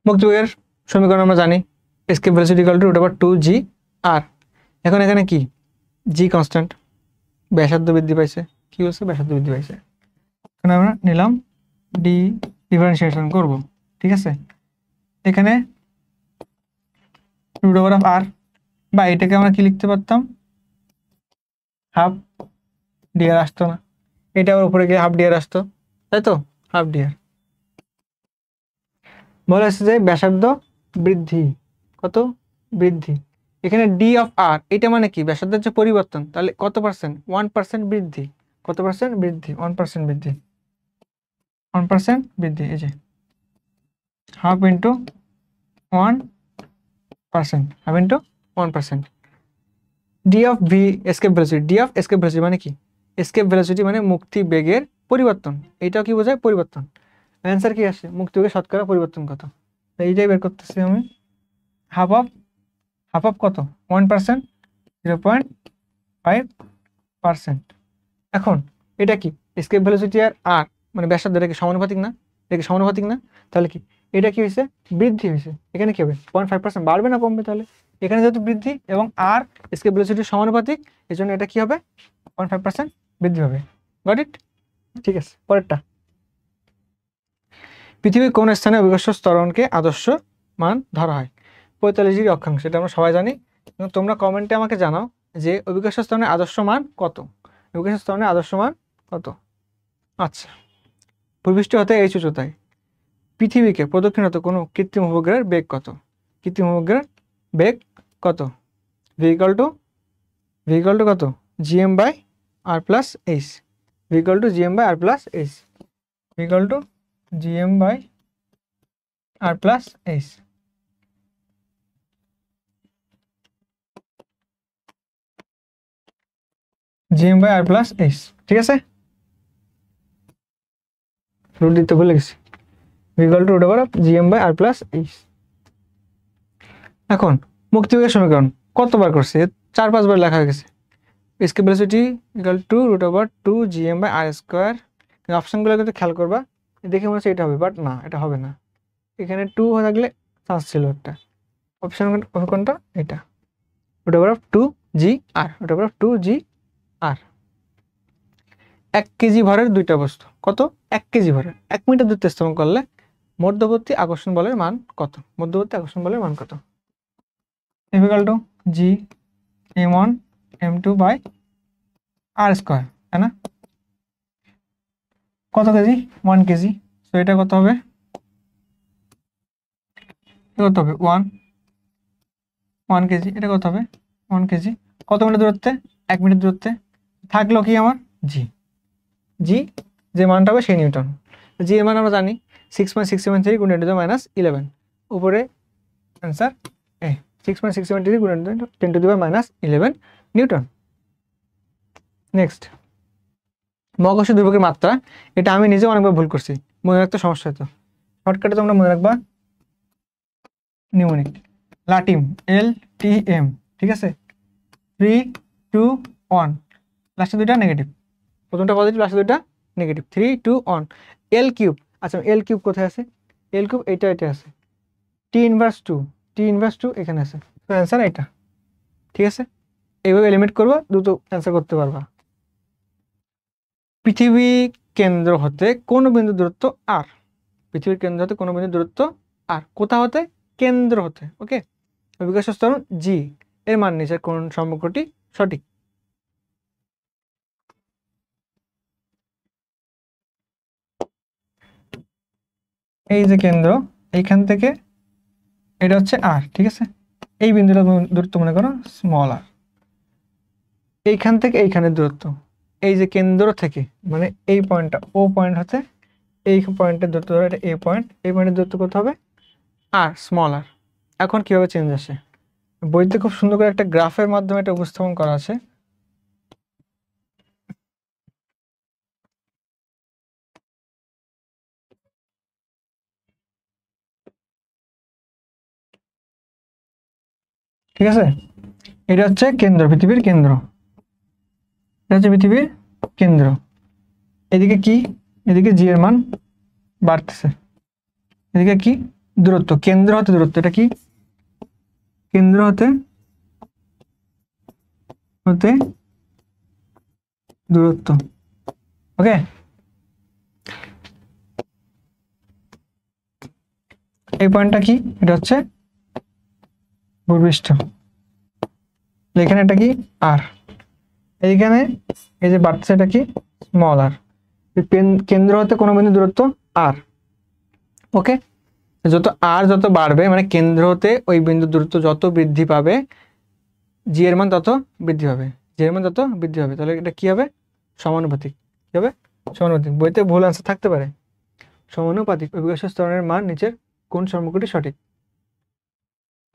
A: মুক্তিবেগের সমীকরণ আমরা জানি, escape velocity equal two √2g/r। এখন এখানে কি জি কনস্ট্যান্ট, ব্যাসার্ধ বৃদ্ধি পাইছে, কি হচ্ছে ব্যাসার্ধ বৃদ্ধি পাইছে, এখানে আমরা নিলাম ডি, ডিফারেন্সিয়েশন করব। ঠিক আছে, এখানে √r, বা এটাকে আমরা কি লিখতে পারতাম, হাফ ডিআর আসতো না, এটা আবার উপরে গিয়ে হাফ ডিআর আসতো, তাই তো, হাফ ডিআর। বলা হচ্ছে যে ব্যাসার্ধ বৃদ্ধি, কত বৃদ্ধি, এখানে ডি অফ আর, এটা মানে কি ব্যাসার্ধের যে পরিবর্তন, তাহলে কত পার্সেন্ট, 1% বৃদ্ধি। কত পার্সেন্ট বৃদ্ধি, 1% বৃদ্ধি, 1% বৃদ্ধি। এই যে half into 1%, half into 1%। D of V escape velocity, D of escape velocity মানে কি, এসকেপ ভেলোসিটি মানে মুক্তি বেগের পরিবর্তন, এইটাও কি বোঝায়, পরিবর্তন। অ্যান্সার কি আসে, মুক্তি বেগের শতকরা পরিবর্তন কত, এইটাই বের করতেছি আমি। হাফ অফ কত, 1%, 0.5%। এখন এটা কি এসকেপ ভেলোসিটি আর আর মানে ব্যাসার্ধ, এটা কি সমানুপাতিক না, এটা কি সমানুপাতিক না, তাহলে কি এটা কি হয়েছে, বৃদ্ধি হয়েছে। এখানে কি হবে, 0.5% বাড়বে না কমবে, তাহলে এখানে যেহেতু বৃদ্ধি এবং আর এসকেপ ভেলোসিটির সমানুপাতিক, এই জন্য এটা কি হবে, 0.5% বৃদ্ধি হবে। Got it? ঠিক আছে, পরেরটা। পৃথিবীর কোন স্থানে অভিকর্ষ ত্বরণকে আদর্শ মান ধরা হয়? 45 ডিগ্রি অক্ষাংশ, এটা আমরা সবাই জানি। তোমরা কমেন্টে আমাকে জানাও যে অভিকর্ষ ত্বরণের আদর্শ মান কত, অভিকর্ষ ত্বরণের আদর্শ মান কত। আচ্ছা, ভূপৃষ্ঠ হতে এই উচ্চতায় পৃথিবীকে প্রদক্ষিণ হতে কোনো কৃত্রিম উপগ্রহের বেগ কত, কৃত্রিম উপগ্রহের বেগ কত, ভি ইকুয়াল টু কত, GM by R plus H, V equal to GM by R plus H, V equal to GM by R plus H. GM by R plus H, ঠিক আছে, রুট দিতে ভুলে গেছি, V equal to root over of GM by R plus H. এখন মুক্তিবেগের সমীকরণ কতবার করছে, 4-5 বার লেখা হয়ে গেছে। Escape velocity equal to root over 2 GM by R square. অপশনগুলো কিন্তু খেয়াল করবা, দেখে মনে হচ্ছে এটা হবে, বাট না, এটা হবে না। এখানে 2 হয়ে থাকলে চান্স ছিল একটা, অপশন কোনটা, এটা root over of 2 G R, root over of 2 G R. 1 KG ভরের দুইটা বস্তু, কত, 1 কেজি ভরের 1 মিটার দূরত্বে স্থাপন করলে মধ্যবর্তী আকর্ষণ বলের মান কত, মধ্যবর্তী আকর্ষণ বলের মান কত, equal to G m1 m2 by R square, তাই না? কত কেজি, 1 কেজি, তো এটা কত হবে, কত হবে 1 কেজি, এটা কত হবে 1 কেজি। কত মিটার দূরত্বে, 1 মিটার দূরত্বে থাকলো কি আমার জি, জি যে মানটা হবে সেই নিউটন। জি এর মান আমরা জানি 6.673 গুণ 10⁻11, উপরে অ্যান্সার 6.673 গুণ 10⁻11 নিউটন। নেক্সট, মহাকর্ষ দুর্ভোগের মাত্রা, এটা আমি নিজে অনেকবার ভুল করছি, মনে রাখতে সমস্যা হতো। শর্টকাটে তোমরা মনে রাখবা নিউমনিক লাটিম LTM, ঠিক আছে, 3 2 1, লাস্টে দুইটা নেগেটিভ, প্রথমটা পজিটিভ লাস্টে দুইটা নেগেটিভ, 3 2 1। এল কিউব, আচ্ছা এল কিউব কোথায় আছে, এল কিউব এটা আছে, টি ইনভার্স 2 এখানে আছে, তো অ্যান্সার এটা, ঠিক আছে। এইভাবে এলিমিনেট করবা, দ্রুত অ্যান্সার করতে পারবা। পৃথিবী কেন্দ্র হতে কোন বিন্দু দূরত্ব আর, পৃথিবীর কেন্দ্র হতে কোন বিন্দু দূরত্ব আর, কোথা হতে, কেন্দ্র হতে, ওকে। অভিকর্ষ ত্বরণ জি এর মান নিচের কোন সম্পর্কটি সঠিক। এই যে কেন্দ্র, এইখান থেকে এটা হচ্ছে আর, ঠিক আছে, এই বিন্দুটা দূরত্ব মনে করো স্মল আর, এইখান থেকে এইখানের দূরত্ব, এই যে কেন্দ্র থেকে মানে এই পয়েন্টটা ও পয়েন্ট হতে এই পয়েন্টের দূরত্ব ধরো এটা এ পয়েন্ট, এই পয়েন্টের দূরত্ব কত হবে আর, স্মল আর। এখন কিভাবে চেঞ্জ আসে, বইতে খুব সুন্দর করে একটা গ্রাফের মাধ্যমে এটা উপস্থাপন করা আছে। ঠিক আছে, এটা হচ্ছে কেন্দ্র, পৃথিবীর কেন্দ্র, এটা হচ্ছে পৃথিবীর কেন্দ্র। এদিকে কি, এদিকে জি এর মান বাড়তেছে, এদিকে কি দূরত্ব, কেন্দ্র হতে দূরত্ব, এটা কি কেন্দ্র হতে হতে দূরত্ব, ওকে। এই পয়েন্টটা কি, এটা হচ্ছে ভূপৃষ্ঠ, এখানে এটা কি আর, এইখানে এই যে বাড়ছে এটা কি স্মল আর, কেন্দ্র হতে কোনো বিন্দু দূরত্ব আর, ওকে। যত আর যত বাড়বে মানে কেন্দ্র হতে ওই বিন্দু দূরত্ব যত বৃদ্ধি পাবে জি এর মান তত বৃদ্ধি পাবে, জি এর মান তত বৃদ্ধি পাবে। তাহলে এটা কি হবে? সমানুপাতিক। কি হবে? সমানুপাতিক। বইতে ভুল আনসার থাকতে পারে। সমানুপাতিক অভিকর্ষ ত্বরণের মান নিচের কোন সম্পর্কটি সঠিক?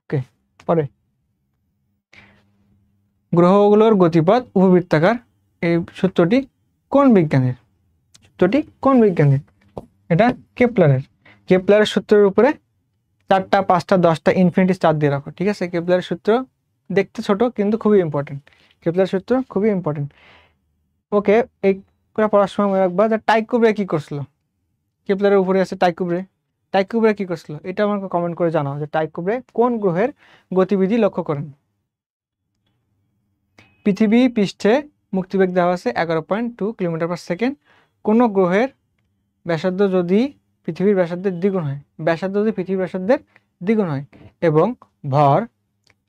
A: ওকে, পরে গ্রহগুলোর গতিপথ উপবৃত্তাকার, এই সূত্রটি কোন বিজ্ঞানীর? সূত্রটি কোন বিজ্ঞানীর? এটা কেপলারের। কেপলারের সূত্রের উপরে 4টা 5টা 10টা ইনফিনিটি স্টার দিয়ে রাখো, ঠিক আছে? কেপলারের সূত্র দেখতে ছোট কিন্তু খুবই ইম্পর্টেন্ট। কেপলারের সূত্র খুবই ইম্পর্টেন্ট। ওকে, এই পড়ার সময় মনে রাখবা যে টাইকো ব্রে কি করছিল। কেপলারের উপরে আছে টাইকো ব্রে। টাইকো ব্রে কি করছিল এটা আমাকে কমেন্ট করে জানাও যে টাইকো ব্রে কোন গ্রহের গতিবিধি লক্ষ্য করেন। পৃথিবী পৃষ্ঠে মুক্তিবেগ দেওয়া আছে 11.2 কিলোমিটার পার সেকেন্ড। কোনো গ্রহের ব্যাসার্ধ যদি পৃথিবীর ব্যাসার্ধের দ্বিগুণ হয়, ব্যাসার্ধ যদি পৃথিবীর ব্যাসার্ধের দ্বিগুণ হয় এবং ভর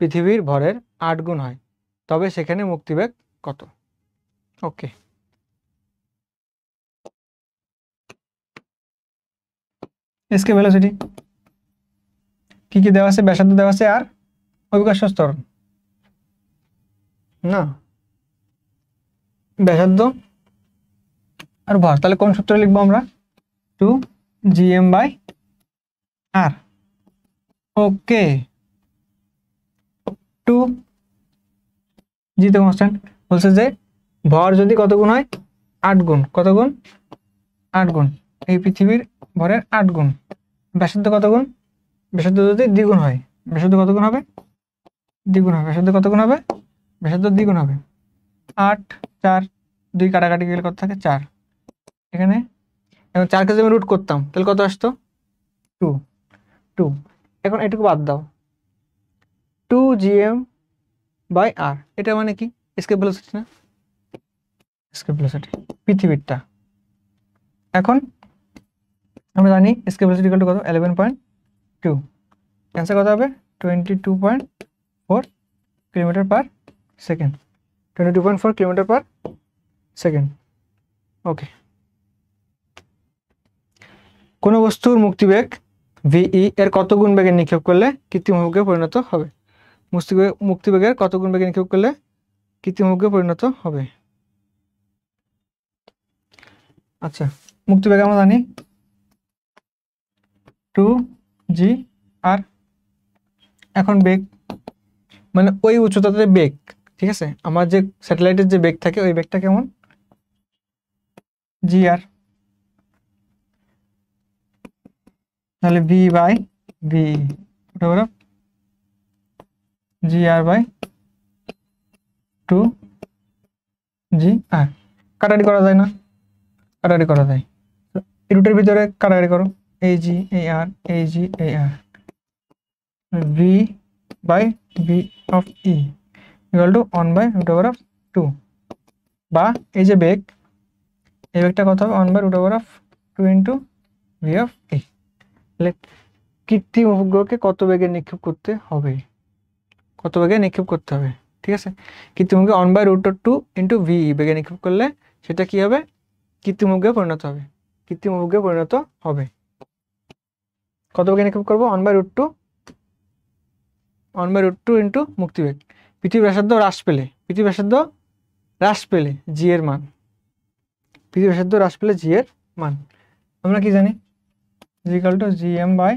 A: পৃথিবীর ভরের 8 গুণ হয়, তবে সেখানে মুক্তিবেগ কত? ওকে, এসকে ভেলোসিটি কি কি দেওয়া আছে? ব্যাসার্ধ দেওয়া আছে আর অভিকর্ষ ত্বরণ না, ব্যাসার্ধ আর ভর। তাহলে কোন সূত্র লিখবো আমরা? 2gm/r। ওকে, 2g তো কনস্ট্যান্ট। বলছে যে ভর যদি কত গুণ হয়? 8 গুণ। কত গুণ? 8 গুণ। এই পৃথিবীর ভরের 8 গুণ। ব্যাসার্ধ কত গুণ? ব্যাসার্ধ যদি দ্বিগুণ হয়, ব্যাসার্ধ কত গুণ হবে? দ্বিগুণ হবে। ব্যাসার্ধ কত গুণ হবে? ব্যাসার্ধ দ্বিগুণ হবে। 8 4 2 কাটাকাটি গেলে কত থাকে? 4। এখানে এখন 4কে যদি আমি রুট করতাম তাহলে কত আসতো? 2 2। এখন এটুকু বাদ দাও, 2gm/r এটা মানে কি? এসকেপ ভেলোসিটি না? এসকেপ ভেলোসিটি পৃথিবীরটা। এখন আমরা জানি এসকেপ ভেলোসিটি কত? 11.2। অ্যান্সার কত হবে? 22.4 kilometre per second. 22.4 kilometre per second. Okay, কোনো বস্তুর মুক্তিবেগ ভিই এর কত গুণ বেগে নিক্ষেপ করলে কৃত্রিম বেগে পরিণত হবে? মুক্তিবেগের কত গুণ বেগে নিক্ষেপ করলে কৃত্রিম বেগে পরিণত হবে? আচ্ছা, মুক্তিবেগ আমরা জানি 2g/r। এখন বেগ মানে ওই উচ্চতাতে বেগ, ঠিক আছে? আমার যে স্যাটেলাইটের যে বেগ থাকে ওই বেগটা কেমন? জি/r। তাহলে v/v ওটা gr/2g/r। কাটাকাটি করা যায় না? কাটাকাটি করা যায়। এই রুটের ভিতরে কাটাকাটি করো, ag ar ag ar, v/v of e equal to 1/√2। বা এই যে বেগ, এই বেগটা কত হবে? 1/√2 ইন্টু v of e। তাহলে কৃত্রিম উপগ্রহকে কত বেগে নিক্ষেপ করতে হবে? কত বেগে নিক্ষেপ করতে হবে? ঠিক আছে, কৃত্রিম উপগ্রহ 1/√2 ইন্টু ভি বেগে নিক্ষেপ করলে সেটা কি হবে? কৃত্রিম উপগ্রহে পরিণত হবে। কৃত্রিম উপগ্রহে পরিণত হবে। কত বেগে নিক্ষেপ করবো? 1/√2 ইন্টু মুক্তিবেগ। পৃথিবীর ব্যাসার্ধ হ্রাস পেলে জি এর মান, পৃথিবীর ব্যাসার্ধ হ্রাস পেলে জি এর মান আমরা কি জানি? gm/r²।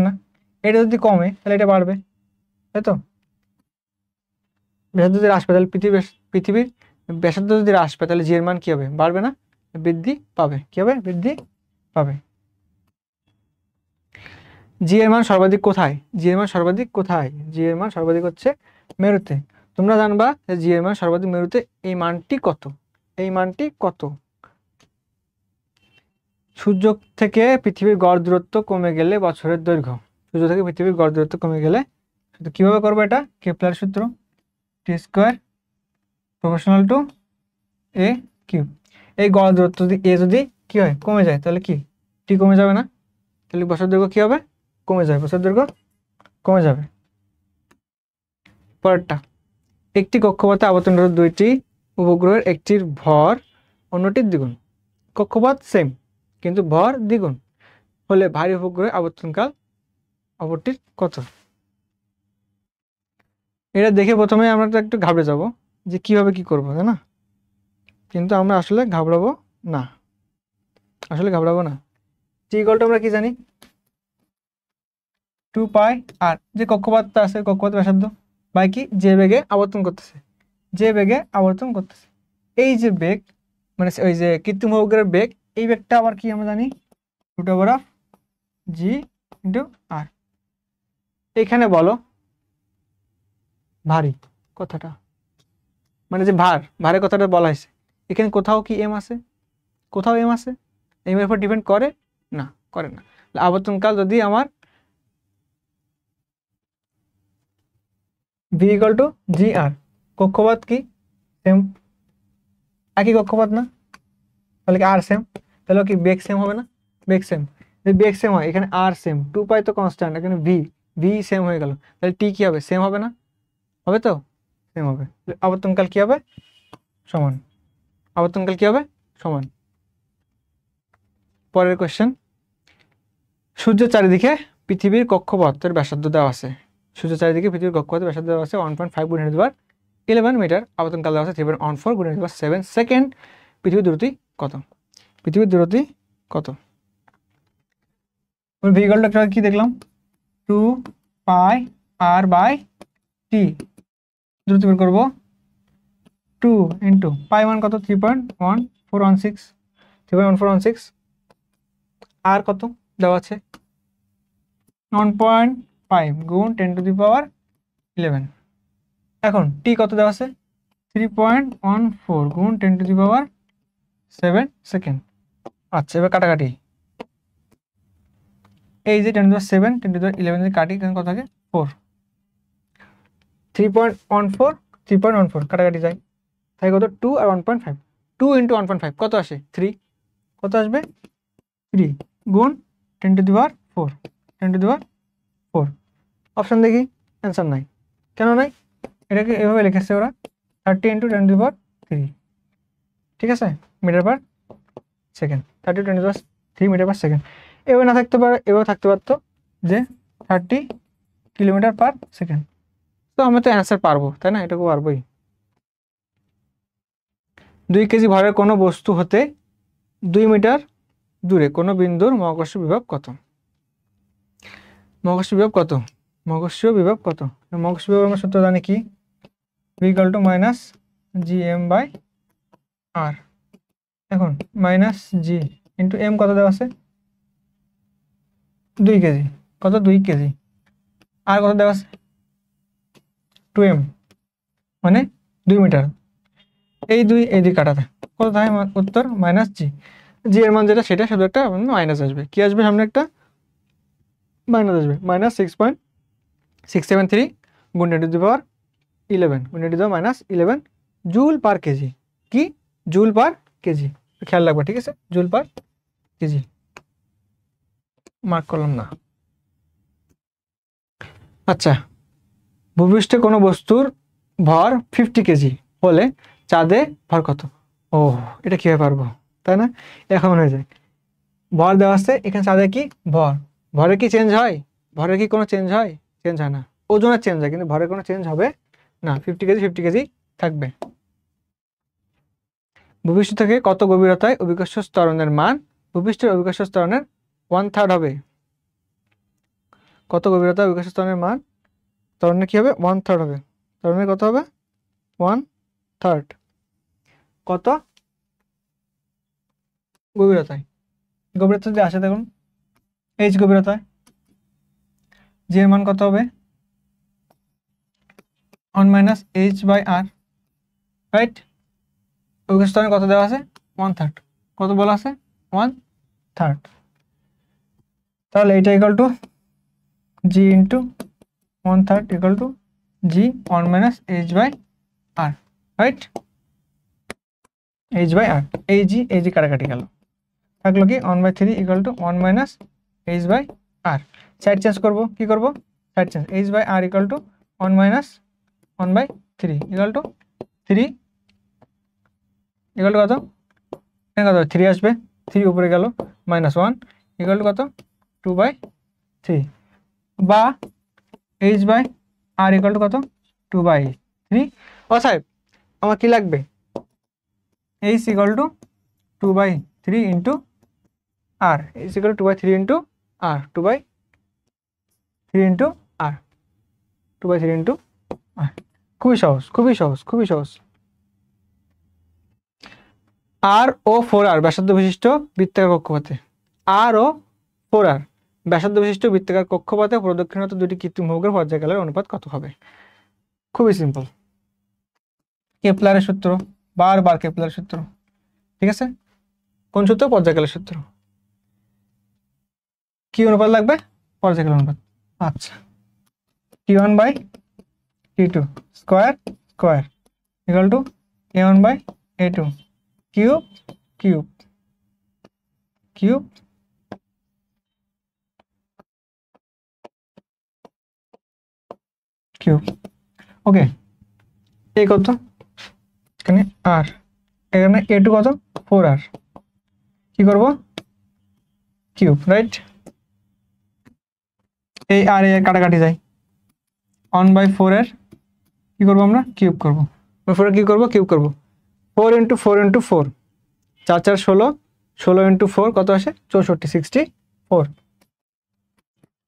A: না, এটা যদি কমে তাহলে এটা বাড়বে, তাই তো? ব্যাসার্ধ যদি হ্রাস পায় তাহলে পৃথিবীর ব্যাসার্ধ যদি হ্রাস পায় তাহলে জি এর মান কি হবে? বাড়বে না, বৃদ্ধি পাবে। কি হবে? বৃদ্ধি পাবে। জি এর মান সর্বাধিক কোথায়? জি এর মান সর্বাধিক কোথায়? জি এর মান সর্বাধিক হচ্ছে মেরুতে। তোমরা জানবা যে জি এর মান সর্বাধিক মেরুতে। এই মানটি কত? এই মানটি কত? সূর্য থেকে পৃথিবীর গড় দূরত্ব কমে গেলে বছরের দৈর্ঘ্য। সূর্য থেকে পৃথিবীর গড় দূরত্ব কমে গেলে কিভাবে করবো এটা? কেপলার সূত্র, t² proportional to a cube. এই গড় দূরত্ব যদি এ যদি কি হয়? কমে যায়, তাহলে কি টি কমে যাবে না? তাহলে বছর দৈর্ঘ্য কি হবে? কমে যাবে। বছর দৈর্ঘ্য কমে যাবে। পরেরটা, একটি কক্ষপথে আবর্তনরত দুইটি উপগ্রহের একটির ভর অন্যটির দ্বিগুণ। কক্ষপথ সেম কিন্তু ভর দ্বিগুণ হলে ভারী উপগ্রহের আবর্তনকাল অপরটির কত? এটা দেখে প্রথমে আমরা তো একটু ঘাবড়ে যাব যে কিভাবে কি করবো, তাই না? কিন্তু আমরা আসলে ঘাবড়াবো না, টি ইকুয়াল টু আমরা কি জানি, 2 পাই আর যে কক্ষপথটা আছে কক্ষপথ ব্যাসার্ধ বাই কি যে বেগে আবর্তন করতেছে, এই যে বেগ মানে ওই যে কৃত্রিম উপগ্রহের বেগ, এই বেগটা আবার কি আমরা জানি √g/r। এখানে বলো ভারী কথাটা মানে যে ভারের কথাটা বলা হয়েছে, এখানে কোথাও কি এম আছে? এম এর উপর ডিপেন্ড করে না, আবর্তনকাল যদি আমার v = gr, কক্ষপথ কি সেম, একই কক্ষপথ না, তাহলে কি আর সেম, তাহলে কি বেগ সেম হবে না? বেগ সেম, যদি বেগ সেম হয় এখানে আর সেম, 2 পাই তো কনস্ট্যান্ট, এখানে ভি সেম হয়ে গেল, তাহলে টি কি হবে? সেম হবে না? হবে তো, সেম হবে। আবর্তনকাল কি হবে? সমান। পরের কোশ্চেন, সূর্যের চারিদিকে পৃথিবীর কক্ষপথের ব্যাসার্ধ দেওয়া আছে, 1.5 × 1011 মিটার, আবর্তনকাল দেওয়া আছে 3.14 × 10⁻7 সেকেন্ড। পৃথিবীর দূরত্ব কত? ভেহিকলটা কি দেখলাম, 2πr/t, দূরত্ব বের করবো 2 × পাই মান কত, 3.1416, আর কত দেওয়া আছে 1.5 গুণ 10⁻11। এখন টি কত দেওয়া আছে 3.14 গুণ 10⁻7 সেকেন্ড। আচ্ছা এবার কাটাকাটি, এই যে 10⁻7 10⁻11 কাটি, এখানে কত থাকে 4, 3.14 কাটাকাটি যায়, তাই কত 2 আর 1.5, 2 × 1.5 কত আসে 3, কত আসবে 3 গুণ 10⁻4 অপশন দেখি, অ্যান্সার নাই, কেন নাই? এটাকে এভাবে লিখেছে ওরা 30 × 10⁻3, ঠিক আছে, metre per second, 30 × 10⁻3 metre per second. এভাবে না থাকতে পারে, এভাবে থাকতে পারতো যে 30 কিলোমিটার পার সেকেন্ড। তো আমরা তো অ্যান্সার পারবো, তাই না? এটাকে পারবোই। 2 কেজি ভরের কোনো বস্তু হতে 2 মিটার দূরে কোনো বিন্দুর মহাকর্ষ বিভব কত? মহাকর্ষ বিভব আমরা সূত্র জানি কি, v = -gm/r। এখন -g × m কত দেওয়া আছে 2 কেজি, কত 2 কেজি, আর কত দেওয়া আছে 2m মানে 2 মিটার, এই দুই কাটাতে কত থাকে উত্তর -g, জি এর মান যেটা সেটা শুধু একটা মাইনাস আসবে, কি আসবে সামনে একটা মাইনাস আসবে, -6.673 গুণ 10⁻11 জুল পার কেজি, কি জুল পার কেজি, খেয়াল রাখবা, ঠিক আছে, জুল পার কেজি, মার্ক করলাম না। আচ্ছা, ভূপৃষ্ঠে কোনো বস্তুর ভর 50 কেজি হলে চাঁদে ভর কত? ও এটা কিভাবে পারবো, তাই না? এখন হয়ে যায়, ভর দেওয়া আছে, এখানে চাঁদে কি ভরে কি চেঞ্জ হয়? ভরের কি কোনো চেঞ্জ হয়? চেঞ্জ হয় না, ওজনের চেঞ্জ হয়, কিন্তু ভরের কোনো চেঞ্জ হবে না, 50 কেজি থাকবে। ভূপৃষ্ঠ থেকে কত গভীরতায় অভিকর্ষ ত্বরণের মান ভূপৃষ্ঠের অভিকর্ষ ত্বরণের 1/3 হবে? কত গভীরতায় অভিকর্ষ ত্বরণের মান ত্বরণের কি হবে 1/3 হবে, ত্বরণের কত হবে 1/3, কত গভীরতায় যদি আসে দেখুন h গভীরতায়, জি এর মান কত হবে 1 - h/r, রাইট? অভিকর্ষ ত্বরণ কত দেওয়া আছে 1/3, কত বলা আছে 1/3, তাহলে এটা = g × 1/3 = g 1 - h/r, right? h/r, এই জি কাটাকাটি গেল, থাকলো কি 1/3 = 1 - h/r, সাইড চেঞ্জ করব, কি করব সাইড চেঞ্জ, h/r = 1 - 1/3 = 3 কত, এখানে কত 3 আসবে, 3 উপরে গেল, -1 = কত 2/3, বা h/r = কত 2/3 অতএব আমার কি লাগবে h equal to 2/3 into r h equal to 2/3 into r 2/3 into r 2/3 into r খুবই সহজ খুবই সহজ খুবই সহজ r ও 4r ব্যাসার্ধ বিশিষ্ট বৃত্তাকার কক্ষপথে r ও 4r ব্যাসার্ধ বিশিষ্ট বৃত্তাকার কক্ষপথে প্রদক্ষিণরত দুটি কৃত্রিম ভোগের পর্যায়কালের অনুপাত কত হবে খুবই সিম্পল কেপলারের সূত্র বারবার কেপলারের সূত্র ঠিক আছে কোন সূত্র পর্যায়কালের সূত্র কি অনুপাত লাগবে পর্যায়কালের অনুপাত আচ্ছা t1/t2 square square equal two a1/a2 cube cube cube cube ওকে এই কত এখানে আর এখানে a2 কত 4r কি করব কিউব রাইট এই আর এ কাটাকাটি যায় 1/4 এর কি করব আমরা কিউব করব 4 কি করব কিউব করব 4 × 4 × 4 4 4 16 16 × 4 কত আসে 64 64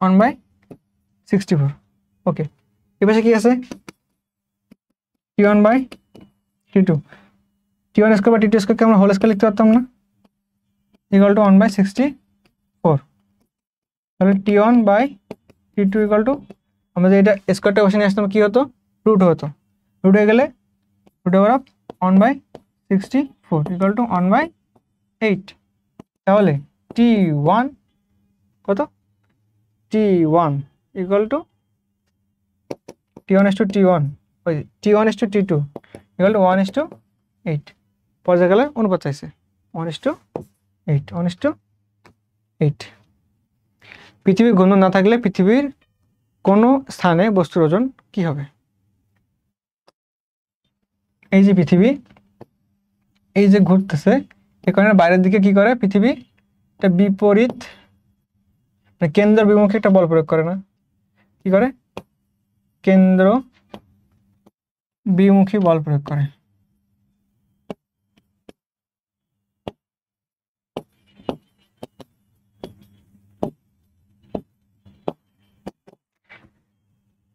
A: 1/64 ওকে এবারে কি আছে t1/t2 t1 স্কয়ার বা t2 স্কয়ার কে আমরা হোল স্কয়ার লিখতে পারতাম না ইকুয়াল টু 1/64 তাহলে t1/t2 ইকুয়াল টু আমরা যে এটা স্কয়ারটা বসে নিয়ে আসতাম কি হতো রুট হতো রুট হয়ে গেলে root over of 1/64 equal to 1/8 তাহলে t1 কত t1 ইকুয়াল টু t1 ওই t1:t2 ইকুয়াল টু 1:8 পর্যায়কালের অনুপাত চাইছে 1:8 1:8 পৃথিবীর ঘূর্ণন না থাকলে পৃথিবীর কোন স্থানে বস্তুর ওজন কি হবে এই যে পৃথিবী এই যে ঘুরতেছে এখানে বাইরের দিকে কি করে পৃথিবী এটা বিপরীত মানে কেন্দ্র বিমুখে একটা বল প্রয়োগ করে না কি করে কেন্দ্র বিমুখী বল প্রয়োগ করে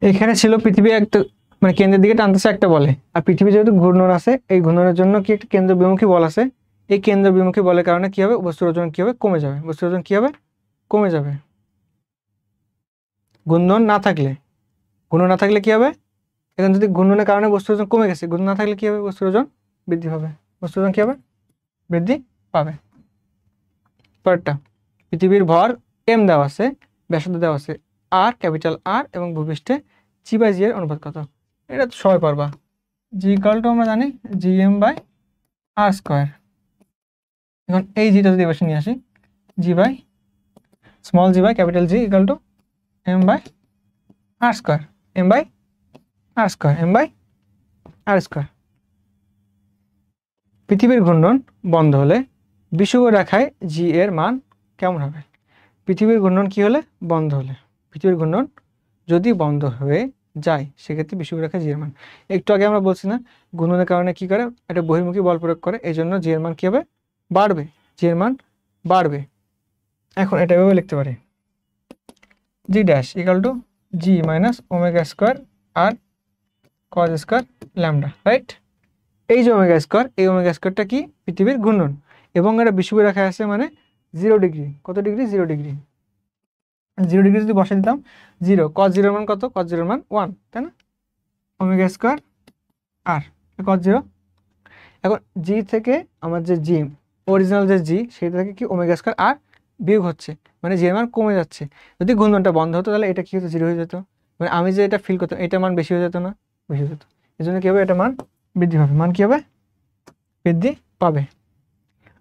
A: এখানে ছিল পৃথিবী একটা মানে কেন্দ্রের দিকে টানতেছে একটা বলে আর পৃথিবী যেহেতু ঘূর্ণন আছে এই ঘূর্ণনের জন্য কি একটা কেন্দ্র বিমুখী বল আছে এই কেন্দ্র বিমুখী বলের কারণে কি হবে বস্তুর ওজন কি হবে কমে যাবে বস্তুর ওজন কি হবে কমে যাবে ঘূর্ণন না থাকলে কি হবে এখন যদি ঘূর্ণনের কারণে বস্তুর ওজন কমে গেছে ঘূর্ণন না থাকলে কি হবে বস্তুর ওজন বৃদ্ধি পাবে বস্তুর ওজন কি হবে বৃদ্ধি পাবে পরেরটা পৃথিবীর ভর m দেওয়া আছে ব্যাসার্ধ দেওয়া আছে r ক্যাপিটাল R এবং ভূপৃষ্ঠে g/g এর অনুপাত কত এটা তো সবাই পারবা g ইকুয়াল টু আমরা জানি gm/r²। এখন এই জিটা যদি এবার নিয়ে আসি small g by capital G equal to m/r²। পৃথিবীর ঘূর্ণন বন্ধ হলে বিষুব রেখায় g এর মান কেমন হবে পৃথিবীর ঘূর্ণন কি হলে বন্ধ হলে পৃথিবীর ঘূর্ণন যদি বন্ধ হয়ে যায় সেক্ষেত্রে বিষুব রেখায় g এর মান একটু আগে আমরা বলছি না ঘূর্ণনের কারণে কি করে এটা বহির্মুখী বল প্রয়োগ করে এই জন্য g এর মান কি হবে বাড়বে g এর মান বাড়বে এখন এটা এভাবে লিখতে পারি g dash equal to g minus omega square R cos square lambda right এই যে ওমেগা স্কয়ার এই ওমেগা স্কয়ারটা কি পৃথিবীর ঘূর্ণন এবং এটা বিষুব রেখায় আছে মানে 0 ডিগ্রি কত ডিগ্রি 0 ডিগ্রি 0 ডিগ্রি যদি বসে দিতাম 0 cos 0 এর মান কত cos 0 এর মান 1 তাই না ওমেগা স্কয়ার আর cos 0 এখন g থেকে আমার যে g অরিজিনাল যে g সেটা থেকে কি ওমেগা স্কয়ার আর বিয়োগ হচ্ছে মানে g এর মান কমে যাচ্ছে যদি ঘূর্ণনটা বন্ধ হতো তাহলে এটা কি হতো 0 হয়ে যেত মানে আমি যে এটা ফিল করতাম এটা মান বেশি হয়ে যেত না বেশি হয়ে যেত এজন্য কি হবে এটা মান বৃদ্ধি পাবে মান কি হবে বৃদ্ধি পাবে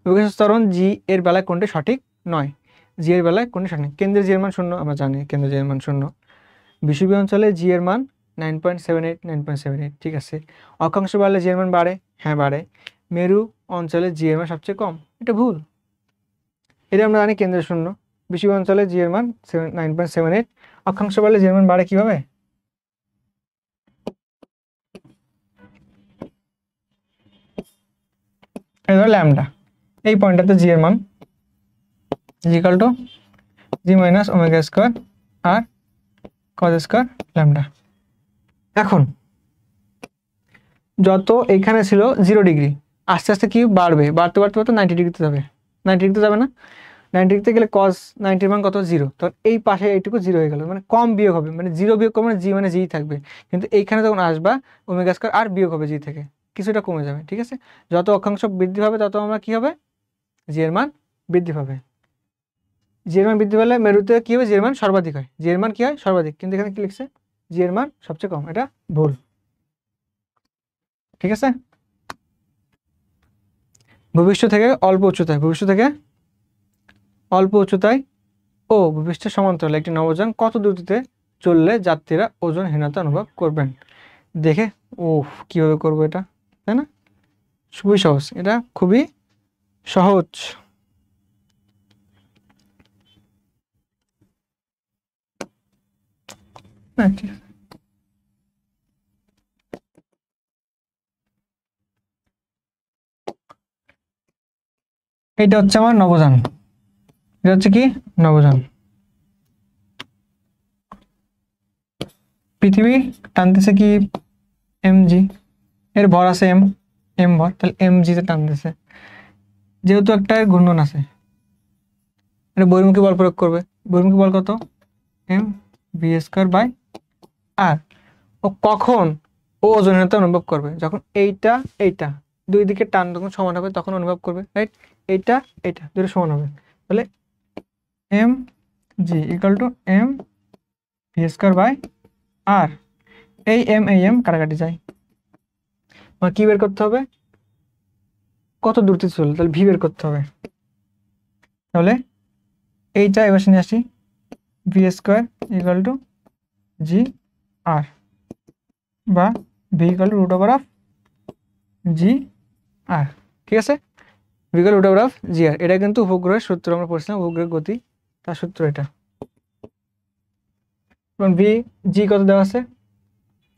A: অভিকর্ষ ত্বরণ g এর বেলায় কোনটি সঠিক নয় g এর বেলায় কোনটি সঠিক কেন্দ্রে g এর মান 0 আমরা জানি কেন্দ্রে g এর মান 0 বিষুবীয় অঞ্চলে g এর মান 9.78 ঠিক আছে অক্ষাংশ বাড়লে g এর মান বাড়ে হ্যাঁ বাড়ে মেরু অঞ্চলে g এর মান সবচেয়ে কম এটা ভুল এটা আমরা জানি কেন্দ্রে 0 বিষুবীয় অঞ্চলে g এর মান 9.78 অক্ষাংশ বাড়লে g এর মান বাড়ে কিভাবে এটা ধরো ল্যামডা, এই পয়েন্টটাতে জি এর মান equal to G minus omega square R cos square lambda. এখন যত এইখানে ছিল 0 ডিগ্রি, আস্তে আস্তে কি বাড়বে, বাড়তে বাড়তে বাড়তে 90 ডিগ্রিতে যাবে, 90 ডিগ্রিতে যাবে না, 90 ডিগ্রিতে গেলে কজ 90 মান কত 0, তখন এই পাশে এইটুকু 0 হয়ে গেল, মানে কম বিয়োগ হবে, মানে 0 বিয়োগ করবে, জি মানে জি থাকবে, কিন্তু এইখানে যখন আসবা ওমেগা স্কোয়ার আর বিয়োগ হবে জি থেকে, কিছুটা কমে যাবে, ঠিক আছে। যত অক্ষাংশ বৃদ্ধি পাবে তত আমরা কি হবে, জি এর মান বৃদ্ধি পাবে। জি এর মান বৃদ্ধি পেলে মেরুতে কি হবে, জি এর মান সর্বাধিক হয়, জি এর মান কি হয় সর্বাধিক, কিন্তু এখানে কি লিখছে জি এর মান সবচেয়ে কম, এটা ভুল, ঠিক আছে। ভূপৃষ্ঠ থেকে অল্প উচ্চতায়, ভূপৃষ্ঠ থেকে অল্প উচ্চতায় ও ভূপৃষ্ঠের সমান্তরালে একটি নভোযান কত দ্রুতিতে চললে যাত্রীরা ওজনহীনতা অনুভব করবেন। দেখে ও কিভাবে করবো এটা, তাই না, খুবই সহজ, এটা খুবই সহজ। এটা হচ্ছে আমার নভোযান, এটা হচ্ছে কি নভোযান, পৃথিবী টানতেছে কি mg, এর ভর আছে m ভর, তাহলে mg তে টানতেছে, যেহেতু একটা ঘূর্ণন আছে, এটা বহির্মুখী বল প্রয়োগ করবে, বহির্মুখী বল কত m v square by r। ও কখন ও ওজনহীনতা অনুভব করবে, যখন এইটা এইটা দুই দিকে টান যখন সমান হবে তখন অনুভব করবে, রাইট, এইটা এইটা দুটো সমান হবে, তাহলে M G equal to M V square by R, এই এম কাটাকাটি যায়, আমার কি বের করতে হবে, কত দূরত্বে চলবে, তাহলে ভি বের করতে হবে, তাহলে এইটা এবার নিয়ে আসি, V square equal to G R বা V equal to root over of G R, ঠিক আছে, V equal root over of G R, এটা কিন্তু উপগ্রহের সূত্র আমরা পড়ছিলাম, উপগ্রহের গতি তার সূত্র এটা। ভি জি কত দেওয়া আছে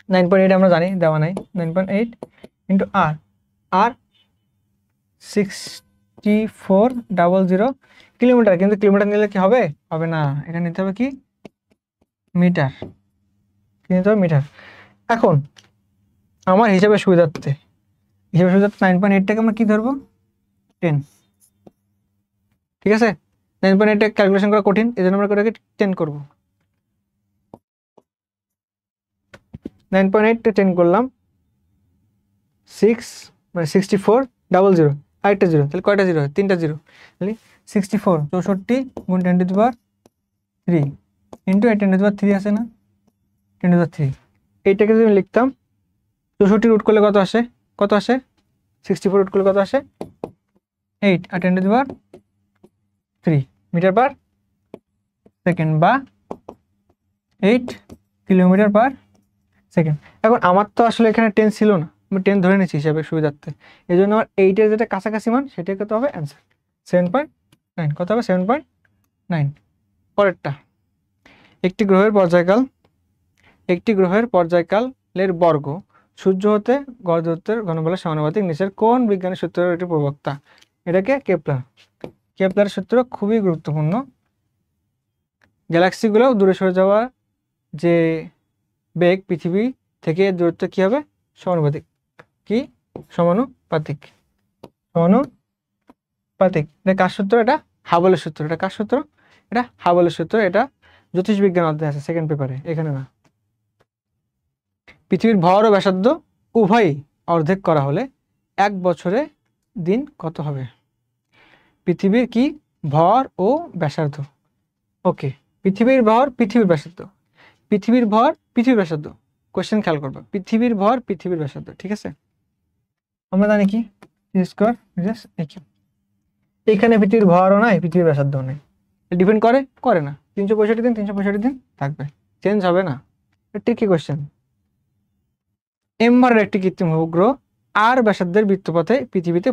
A: 9.8, আমরা জানি দেওয়া নাই, 9.8 ইন্টু আর, আর 6400 কিলোমিটার, কিন্তু কিলোমিটার নিলে কি হবে, হবে না, এখানে নিতে হবে কি মিটার, কি নিতে হবে মিটার। এখন আমার হিসাবে সুবিধার্থে 9.8টাকে আমরা কি ধরবো 10, ঠিক আছে, 9.8 ক্যালকুলেশন করা কঠিন, এই জন্য আমরা এটাকে 10 করবো, 9.8 10 করলাম, 6 মানে 6400, আরেকটা জিরো, তাহলে কয়টা জিরো হয়, 3টা জিরো, তাহলে 64 64 গুণ 10 to the power 3 into 10 to the power 3 আছে না, 10 টু দি পাওয়ার 3, এইটাকে যদি আমি লিখতাম 64 রুট করলে কত আসে, কত আসে 64 রুট করলে কত আসে 8, আর 10 to the power 3 metre per second বা 8 কিলোমিটার পার সেকেন্ড। এখন আমার তো আসলে এখানে 10 ছিল না, আমি 10 ধরে নিচ্ছি হিসাবে সুবিধার্থে, এই জন্য আমার 8-এর যেটা কাছাকাছি মান সেটাই কত হবে অ্যান্সার 7.9, কত হবে 7.9। পরেরটা, একটি গ্রহের পর্যায়কালের বর্গ সূর্য হতে গড় দূরত্বের ঘনবলের সমানুপাতিক, নিচের কোন বিজ্ঞানের সূত্রের একটি প্রবক্তা, এটাকে কেপলারের সূত্র খুবই গুরুত্বপূর্ণ। গ্যালাক্সিগুলো দূরে সরে যাওয়া যে বেগ পৃথিবী থেকে দূরত্ব কি হবে সমানুপাতিক, কি সমানুপাতিক, এটা কার সূত্র, এটা হাবলের সূত্র, এটা কার সূত্র, এটা হাবলের সূত্র, এটা জ্যোতিষবিজ্ঞান অধ্যায় আছে সেকেন্ড পেপারে, এখানে না। পৃথিবীর ভর ও ব্যাসার্ধ উভয়ই অর্ধেক করা হলে 1 বছরে দিন কত হবে, পৃথিবীর কি ভর ও ব্যাসার্ধ, ওকে, পৃথিবীর ভর পৃথিবীর ব্যাসার্ধ, পৃথিবীর ভর পৃথিবীর ব্যাসার্ধ, কোশ্চেন খেয়াল করবে, পৃথিবীর ভর পৃথিবীর ব্যাসার্ধ, ঠিক আছে, আমরা জানি কি স্কয়ার এখানে পৃথিবীর ভরও নাই পৃথিবীর ব্যাসার্ধ নাই, ডিপেন্ড করে না, 365 দিন 365 দিন থাকবে, চেঞ্জ হবে না, ঠিক কি কোশ্চেন। এম ভরের একটি কৃত্রিম উপগ্রহ আর ব্যাসার্ধের বৃত্তপথে পৃথিবীতে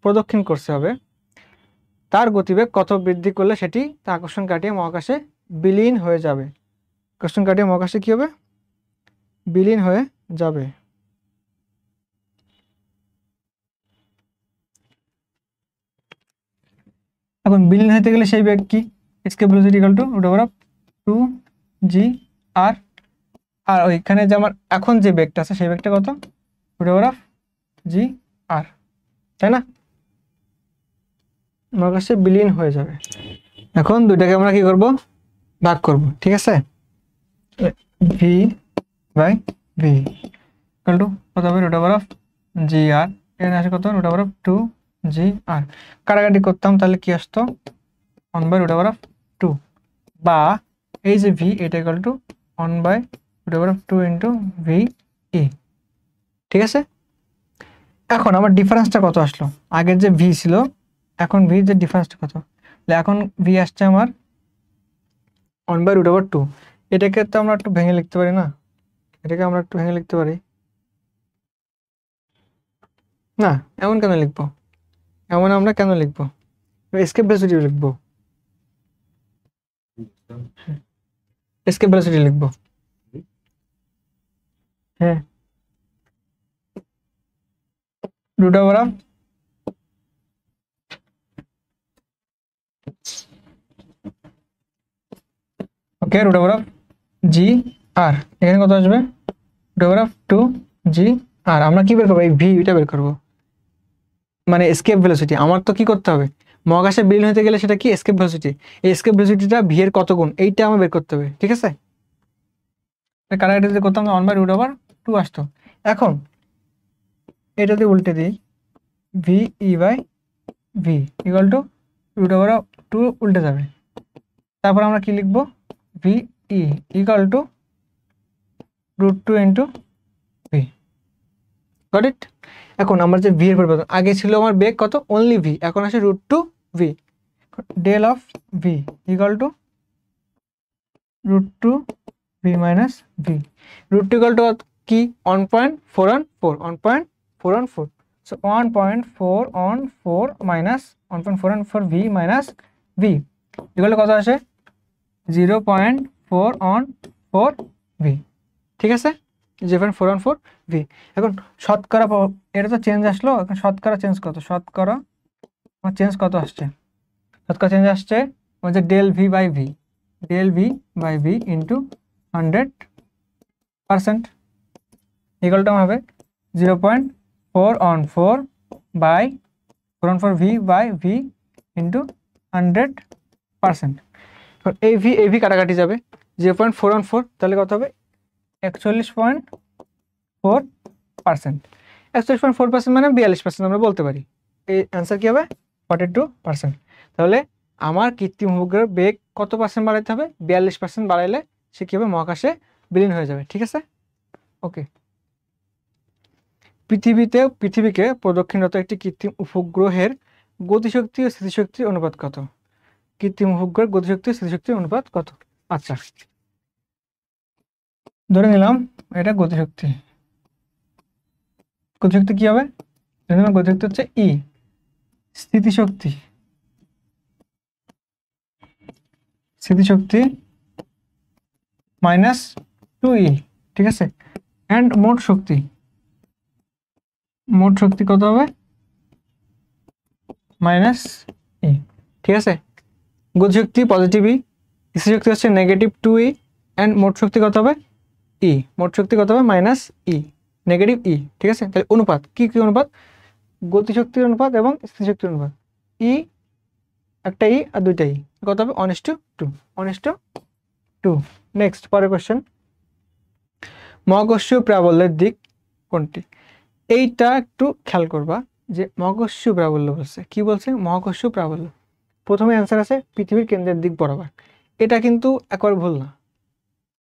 A: প্রদক্ষিণ করতে হবে, তার গতিবেগ কত বৃদ্ধি করলে সেটি তা আকর্ষণ কাটিয়ে মহাকাশে বিলীন হয়ে যাবে, আকর্ষণ কাটিয়ে মহাকাশে কি হবে বিলীন হয়ে যাবে। এখন বিলীন হতে গেলে সেই বেগ কি, escape velocity equal to root over of 2g r, আর ওইখানে যে আমার এখন যে বেগটা আছে সেই বেগটা কত, root over of g r, তাই না? মহাকাশে বিলীন হয়ে যাবে। এখন দুইটাকে আমরা কি করব, ভাগ করব, ঠিক আছে। v by v equal to কত হবে, root over of g r, এখানে আসে কত, root over of 2g r, কাটাকাটি করতাম তাহলে কি আসতো, 1 বাই রুট ওভার অফ 2, বা এই যে v এটা equal to 1 by root over of 2 into V E, ঠিক আছে। এখন আমার ডিফারেন্সটা কত আসলো, আগের যে v ছিল এখন v যে ডিফারেন্সটা কত, এখন v আসছে আমার 1 বাই রুট ওভার 2, এটাকে তো আমরা একটু ভেঙে লিখতে পারি না, এটাকে আমরা একটু ভেঙে লিখতে পারি না, এমন কেন লিখবো, এমন আমরা কেন লিখবো, এসকেপ ভেলোসিটি লিখবো, এসকেপ ভেলোসিটি লিখবো, হ্যাঁ, root over of okay root over of G R, এখানে কত আসবে, রুট ওভার অফ 2g আর, আমরা কি বের করবো, এই ভি এটা বের করবো, মানে এসকেপ ভেলোসিটি। আমার তো কি করতে হবে, মহাকাশে বিলীন হতে গেলে সেটা কি, এসকেপ ভেলোসিটি, এই এসকেপ ভেলোসিটিটা ভি এর কত গুণ এইটা আমার বের করতে হবে, ঠিক আছে। কাটাকাটি যদি করতাম 1 বাই রুট ওভার 2 আসতো। এখন এটা যদি উল্টে দিই, V E by V equal to root over 2 উল্টে যাবে, তারপর আমরা কি লিখবো, V E equal to root 2 into V, got it. এখন আমার যে ভি এর পরিবর্তন, আগে ছিল আমার বেগ কত, অনলি ভি, এখন আসে root 2 V, del of V equal to root 2 V minus V, root 2 equal to কি 1.414, 1.414, so 1.414 minus 1.414 V minus V equal to কত আসে, 0.414 ভি, ঠিক আছে, 0.414 ভি। এখন শতকরা এটা তো চেঞ্জ আসলো, এখন শতকরা চেঞ্জ কত, শতকরা আমার চেঞ্জ কত আসছে, শতকরা চেঞ্জ আসছে যে del V by V, del V by V into 100% equal to হবে 0.414 by 414 V by V into 100%। এই ভি কাটাকাটি যাবে, 0.414 তাহলে কত হবে, 41.4%, 41.4% মানে 42% আমরা বলতে পারি, এই অ্যান্সার কি হবে 42%। তাহলে আমার কৃত্রিম উপগ্রহের বেগ কত পার্সেন্ট বাড়াইতে হবে, 42% বাড়াইলে সে কি হবে, মহাকাশে বিলীন হয়ে যাবে, ঠিক আছে, ওকে। পৃথিবীকে প্রদক্ষিণরত একটি কৃত্রিম উপগ্রহের গতিশক্তি ও স্থিতিশক্তির অনুপাত কত, কৃত্রিম উপগ্রহের গতিশক্তি ও স্থিতিশক্তির অনুপাত কত, আচ্ছা ধরে নিলাম এটা গতিশক্তি, গতিশক্তি কি হবে, গতিশক্তি হচ্ছে ই, স্থিতিশক্তি মাইনাস 2e, ঠিক আছে, অ্যান্ড মোট শক্তি কত হবে, মাইনাস ই, ঠিক আছে। গতিশক্তি পজিটিভ ই, স্থিতিশক্তি হচ্ছে নেগেটিভ 2e, অ্যান্ড মোট শক্তি কত হবে, ই, মোট শক্তি কত হবে, মাইনাস ই, নেগেটিভ ই, ঠিক আছে। তাহলে অনুপাত কি কি অনুপাত, গতিশক্তির অনুপাত এবং স্থিতিশক্তির অনুপাত, ই একটা ই আর দুইটা ই, কত হবে 1:2, 1:2। নেক্সট পরের কোশ্চেন, মহাকর্ষীয় প্রাবল্যের দিক কোনটি, এইটা একটু খেয়াল করবা যে মহাকর্ষীয় প্রাবল্য বলছে, কি বলছে, মহাকর্ষীয় প্রাবল্য, প্রথমে অ্যান্সার আছে পৃথিবীর কেন্দ্রের দিক বরাবর, এটা কিন্তু একবার ভুল না,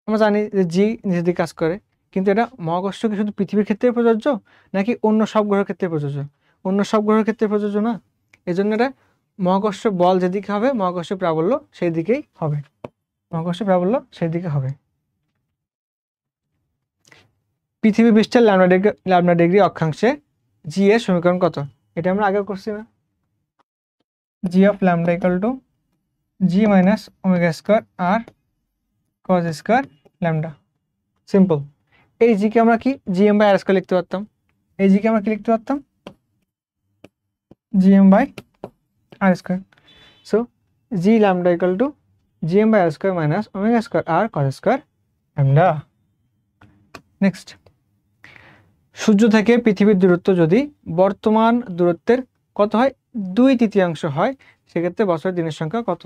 A: আমরা জানি যে জি নিজের দিকে কাজ করে, কিন্তু এটা মহাকর্ষ কি শুধু পৃথিবীর ক্ষেত্রে প্রযোজ্য নাকি অন্য সব গ্রহের ক্ষেত্রে প্রযোজ্য, অন্য সব গ্রহের ক্ষেত্রে প্রযোজ্য না, এই জন্য এটা মহাকর্ষ বল যেদিকে হবে মহাকর্ষ প্রাবল্য সেই দিকেই হবে, মহাকর্ষ প্রাবল্য সেই দিকে হবে। পৃথিবী পৃষ্ঠের ল্যামডা ডিগ্রি অক্ষাংশে জি এর সমীকরণ কত, এটা আমরা আগে করছি না, G of lambda equal to G minus omega square R cos square lambda, simple. এই জি কে আমরা কি জিএম বাই আর স্কয়ার লিখতে পারতাম, এই জি কে আমরা কি লিখতে পারতাম, GM by R square. So G lambda equal to GM by R square minus omega square R cos square lambda. Next, সূর্য থেকে পৃথিবীর দূরত্ব যদি বর্তমান দূরত্বের কত হয় 2/3 হয়, সেক্ষেত্রে বছরের দিনের সংখ্যা কত?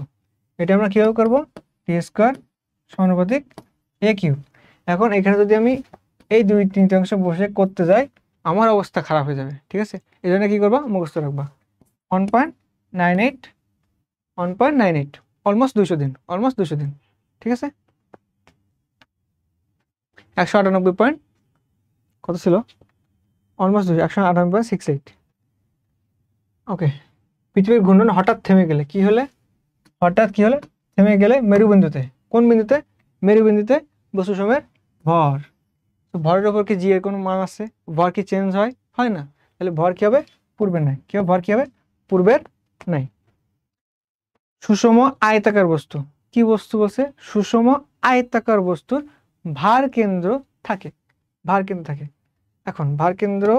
A: এটা আমরা কীভাবে করবো? টি স্কোয়ার সমানুপাতিক এ কিউব। এখন এখানে যদি আমি এই 2/3 বসে করতে যাই, আমার অবস্থা খারাপ হয়ে যাবে, ঠিক আছে? এই জন্য কী করবা? মুখস্থ রাখবা 1.98 অলমোস্ট 200 দিন, ঠিক আছে? 198 কত ছিল? অলমোস্ট 198.68। ওকে, পৃথিবীর ঘূর্ণন হঠাৎ থেমে গেলে কি হলে? থেমে গেলে মেরুবিন্দুতে, কোন বিন্দুতে? মেরুবিন্দুতে বস্তুসমূহের ভর। তো ভরের ওপর কি জি এর কোনো মান আছে? ভর কি চেঞ্জ হয় না? তাহলে ভর কি হবে? পূর্বের নাই। কি হবে? ভর কি হবে? পূর্বের নাই। সুষম আয়তাকার বস্তু, কি বস্তু বলছে? সুষম আয়তাকার বস্তুর ভার কেন্দ্র থাকে। এখন ভার কেন্দ্র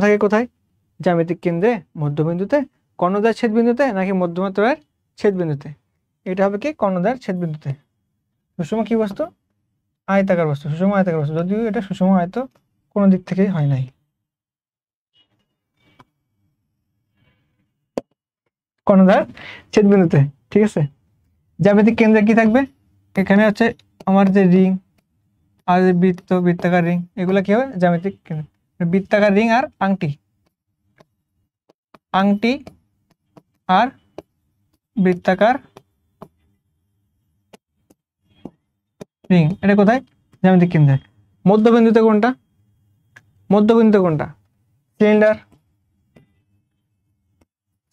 A: থাকে কোথায়? জ্যামিতিক কেন্দ্রে, মধ্যবিন্দুতে, কর্ণদ্বয়ের ছেদবিন্দুতে, নাকি মধ্যমাত্রার ছেদবিন্দুতে? এটা হবে কি? কর্ণদ্বয়ের ছেদবিন্দুতে। সুষম কি বস্তু? আয়তাকার বস্তু, সুষম আয়তাকার বস্তু, যদিও এটা সুষম আয়ত কোনো দিক থেকেই হয় নাই। কর্ণদ্বয়ের ছেদবিন্দুতে, ঠিক আছে? জ্যামিতিক কেন্দ্রে কি থাকবে? এখানে হচ্ছে আমার যে রিং আর যে বৃত্তাকার রিং, এগুলো কি হবে? জ্যামিতিক কেন্দ্র। বৃত্তাকার রিং আর আংটি আর বৃত্তাকার রিং, এটা কোথায়? জ্যামিতিক কেন্দ্রে। মধ্যবিন্দুতে কোনটা?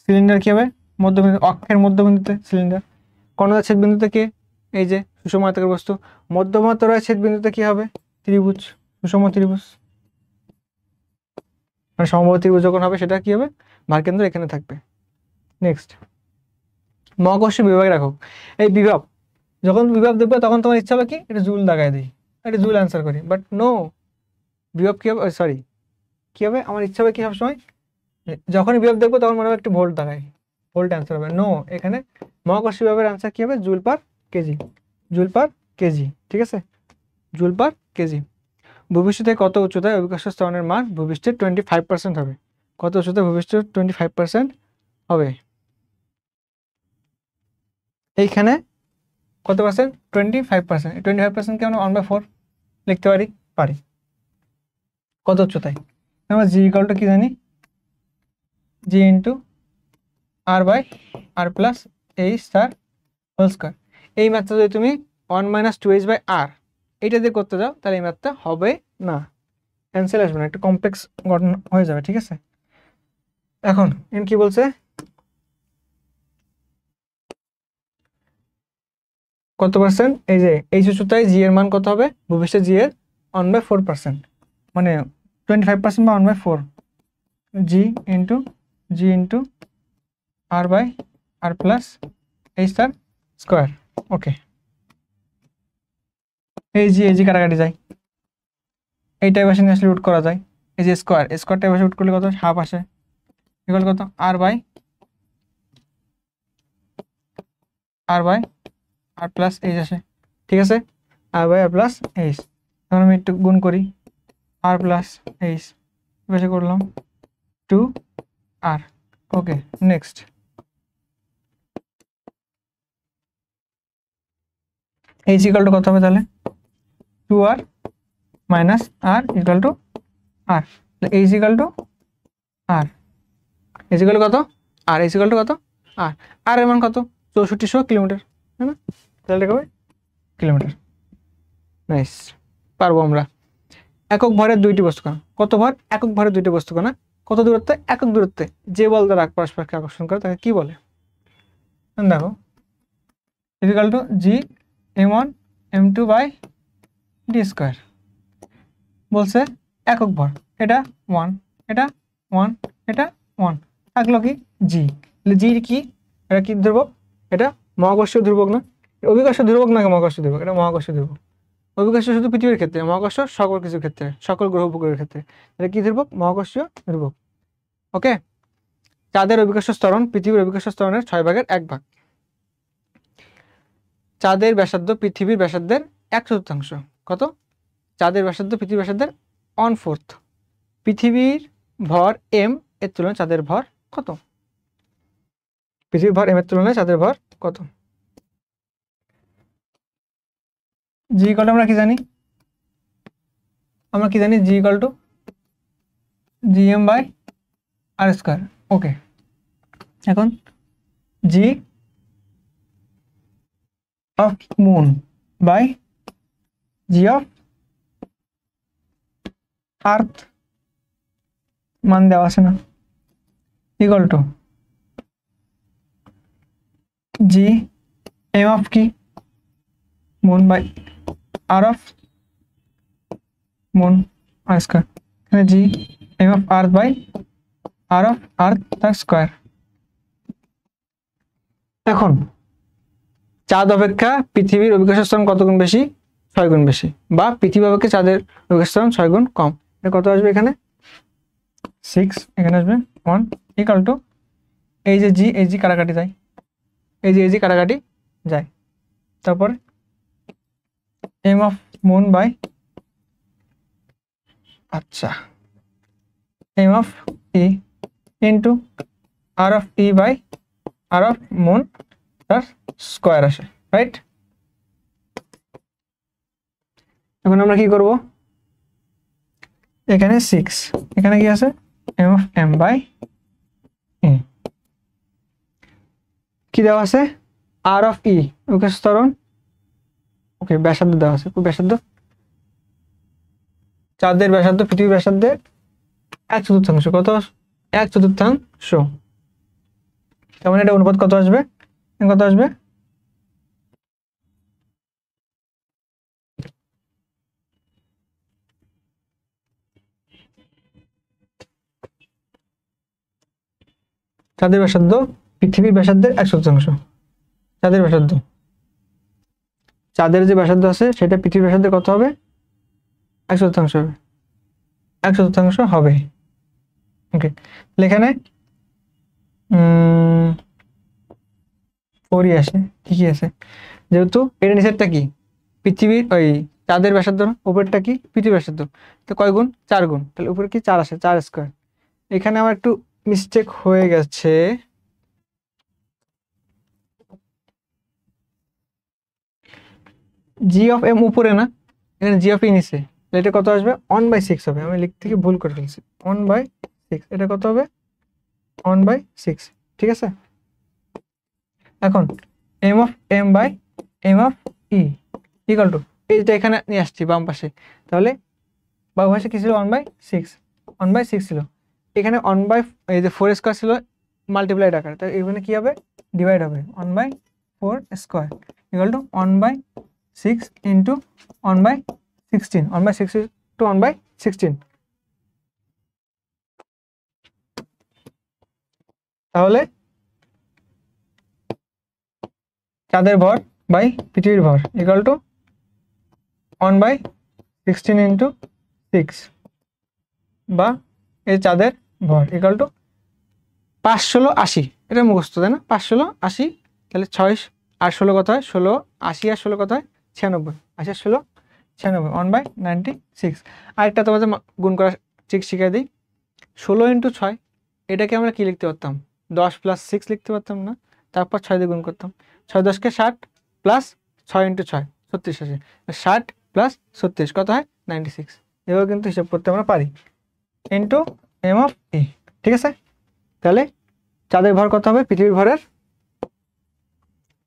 A: সিলিন্ডার কি হবে? মধ্যবিন্দু, অক্ষের মধ্যবিন্দুতে সিলিন্ডার। কর্ণদ্বয়ের ছেদবিন্দুতে কে? এই যে সুষম আয়তাকার বস্তু। মধ্যমাত্রার ছেদবিন্দুতে কি হবে? ত্রিভুজ, সুষম ত্রিভুজ। মানে সমবাহু ত্রিভুজ যখন হবে, সেটা কি হবে? ভারকেন্দ্র এখানে থাকবে। নেক্সট, মহাকর্ষীয় বিভাগের একক। এই বিভব, যখন বিভব দেখবে তখন তোমার ইচ্ছা হবে কি? এটা জুল দাগায় দিই, এটা জুল অ্যান্সার করি, বাট নো। বিভব কি হবে? সরি, কি হবে? আমার ইচ্ছা হবে কি সবসময়, যখনই বিভব দেখবো তখন মনে হবে একটু ভোল্ট দাগাই, ভোল্ট অ্যান্সার হবে। নো, এখানে মহাকর্ষীয় বিভবের অ্যান্সার কি হবে? জুল পার কেজি, ঠিক আছে? Joule per KG. ভূপৃষ্ঠে কত উচ্চতায় অভিকর্ষ ত্বরণের মান ভূপৃষ্ঠের 25% হবে? কত উচ্চতায় ভূপৃষ্ঠের 25% হবে? এইখানে কত পার্সেন্ট? 25%। 25% কে আমরা 1/4 লিখতে পারি। কত উচ্চতায়? আমরা জি ইকুয়াল টু কি জানি? G into R by R plus H তার হোল স্কোয়ার। এই ম্যাথটা যদি তুমি 1 - 2h বাই আর এইটা দিয়ে করতে যাও, তাহলে এই ম্যাথটা হবে না, অ্যান্সার আসবে না, একটু কমপ্লেক্স গঠন হয়ে যাবে, ঠিক আছে? এখন কি বলছে? কত পার্সেন্ট? এই যে এই উচ্চতায় জি এর মান কত হবে? ভূপৃষ্ঠে জি এর 1/4%, মানে 25% বা 1/4 G into R by R plus H তার স্কোয়ার। ওকে, এই জি কাটাকাটি যায়, এইটা এবার নিয়ে আসলে রুট করা যায়। এই যে স্কোয়ারটা এবার রুট করলে কত? হাফ আসে, ইকুয়াল কত? R by R plus H আসে, ঠিক আছে? আর বাই আর প্লাস এইচ। এখন আমি একটু গুণ করি, আর প্লাস এইচ বেশি করলাম 2r। Okay, next, H equal to কত হবে তাহলে? 2r minus R equal to R. H equal to R, কত? আর এইচ ইকুয়াল টু কত? আর এর মান কত? 6400 কিলোমিটার, তাই না? তাহলে হবে কিলোমিটার। নাইস, পারবো আমরা। একক ভরের দুইটি বস্তু কণা, কত ভর? একক ভরের দুইটি বস্তু কণা কত দূরত্বে? একক দূরত্বে যে বল দ্বারা পরস্পরকে আকর্ষণ করে তাকে কি বলে? দেখো, equal to G m1 m2 by D square. বলছে একক ভর, এটা 1, এটা 1, এটা 1, থাকলো কি? জি। জির কি? এটা কি ধ্রুবক? এটা মহাকর্ষীয় ধ্রুবক না? অভিকর্ষীয় ধ্রুবক নাকি মহাকর্ষীয় ধ্রুবক? এটা মহাকর্ষীয় ধ্রুবক। অভিকর্ষ শুধু পৃথিবীর ক্ষেত্রে, মহাকর্ষ সকল কিছুর ক্ষেত্রে, সকল গ্রহ উপগ্রহের ক্ষেত্রে। এটা কি ধ্রুবক? মহাকর্ষীয় ধ্রুবক। ওকে, চাঁদের অভিকর্ষ ত্বরণ পৃথিবীর অভিকর্ষ ত্বরণের 6/1 চাঁদের ব্যাসার্ধ পৃথিবীর ব্যাসার্ধের 1/4। কত? চাঁদের ব্যাসার্ধ পৃথিবীর ব্যাসার্ধের 1/4। পৃথিবীর ভর m এর তুলনায় চাঁদের ভর কত? পৃথিবীর ভর m এর তুলনায় চাঁদের ভর কত? জি ইকুয়াল টু আমরা কি জানি? জি ইকুয়াল টু gm/r²। ওকে, এখন G of moon by G of earth মান দেওয়া আছে না, equal to G M of কি moon by R of moon r²। এখানে G M of earth by R of earth তার স্কোয়ার। এখন চাঁদ অপেক্ষা পৃথিবীর অভিকর্ষ ত্বরণ কত গুণ বেশি? 6 গুণ বেশি, বা পৃথিবী অপেক্ষা চাঁদের অভিকর্ষ ত্বরণ 6 গুণ কম। এটা কত আসবে? এখানে 6, এখানে আসবে 1, ইকুয়াল টু এই যে জি কাটাকাটি যায়, এই জি কাটাকাটি যায়, তারপর M of moon by M of E into R of E by R of moon তার স্কোয়ার আসে, রাইট? এখন আমরা কি করব? এখানে 6, এখানে কি আছে? M of M by E, কি দেওয়া আছে? আর অফ ই অভিকর্ষ ত্বরণ, ওকে, ব্যাসার্ধ দেওয়া আছে। ব্যাসার্ধ, চাঁদের ব্যাসার্ধ পৃথিবীর ব্যাসার্ধের 1/4। কত? 1/4। তার মানে এটা অনুপাত কত আসবে? কত আসবে? চাঁদের ব্যাসার্ধ পৃথিবীর ব্যাসার্ধের 1/4। চাঁদের ব্যাসার্ধ, চাঁদের যে ব্যাসার্ধ আছে সেটা পৃথিবীর ব্যাসার্ধের কত হবে? 1/4 হবে, 1/4 হবে। ওকে, তাহলে এখানে 4ই আসে, ঠিকই আছে, যেহেতু এটা নিচেরটা কি পৃথিবীর, ওই চাঁদের ব্যাসার্ধ, উপরেরটা কি পৃথিবীর ব্যাসার্ধ, তো কয় গুণ? 4 গুণ, তাহলে উপরে কি 4 আসে, 4²। এখানে আমার একটু মিস্টেক হয়ে গেছে, জি অফ এম উপরে না, এখানে জি অফ ই নিচে, এটা কত আসবে? 1/6 হবে। আমি লিখতে গিয়ে ভুল করে ফেলছি, 1/6। এটা কত হবে? 1/6, ঠিক আছে? এখন M of M by M of E equal to, এইটা এখানে নিয়ে আসছি বাম পাশে, তাহলে বাম পাশে কি ছিল? 1/6 ছিল, এখানে 1/, এই যে 4² ছিল মাল্টিপ্লাইড আকারে, তাই এখানে কি হবে? ডিভাইড হবে, 1/4² ইকুয়াল টু 1/6 ইন্টু 1/16, 1/6 টু 1/16। তাহলে চাঁদের ভর বাই পৃথিবীর ভর ইকুয়াল টু 1/16 ইন্টু 6, বা এই চাঁদের ভর ইকুয়াল টু 5/16, এটা মুখস্থ, তাই না? 5/16, তাহলে 6 আর 16 কত হয়? 16, 80 আর 16 কত হয়? 96, 80 আর 16 96, 1/96। আরেকটা তোমাদের গুণ করা ঠিক শিখিয়ে দিই, 16 ইন্টু 6, এটাকে আমরা কি লিখতে পারতাম? 10 + 6 লিখতে পারতাম না? তারপর 6 দিয়ে গুণ করতাম, 6 10 কে 60 প্লাস 6 ইন্টু 6 36 আসে, 60 প্লাস 36 কত হয়? 96। এভাবে কিন্তু হিসাব করতে আমরা পারি, ইন্টু এম অফ ই, ঠিক আছে? তাহলে চাঁদের ভর কত হবে? পৃথিবীর ভরের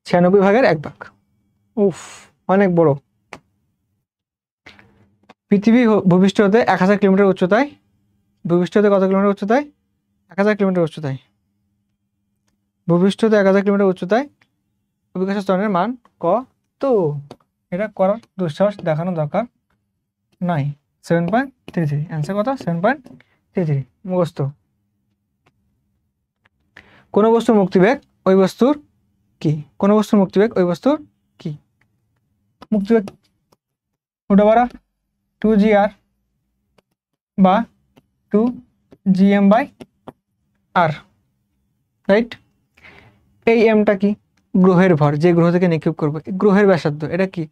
A: 96/1। উফ, অনেক বড়। পৃথিবী ভূপৃষ্ঠ হতে 1000 কিলোমিটার উচ্চতায়, ভূপৃষ্ঠ হতে কত কিলোমিটার উচ্চতায়? 1000 কিলোমিটার উচ্চতায়, ভূপৃষ্ঠ হতে 1000 কিলোমিটার উচ্চতায় অভিকর্ষ ত্বরণের মান কত? এটা করার দুঃসাহস দেখানো দরকার নাই। 7.33, অ্যান্সার কত? 7.33, মুখস্থ। কোন বস্তুর মুক্তিবেগ ওই বস্তুর কি? কোন বস্তুর মুক্তিবেগ ওই বস্তুর কি? মুক্তিবেগ √2gr বা 2gm/r, রাইট। এই এমটা কি? গ্রহের ভর, যে গ্রহ থেকে নিক্ষেপ করবো, গ্রহের ব্যাসার্ধ, এটা কি?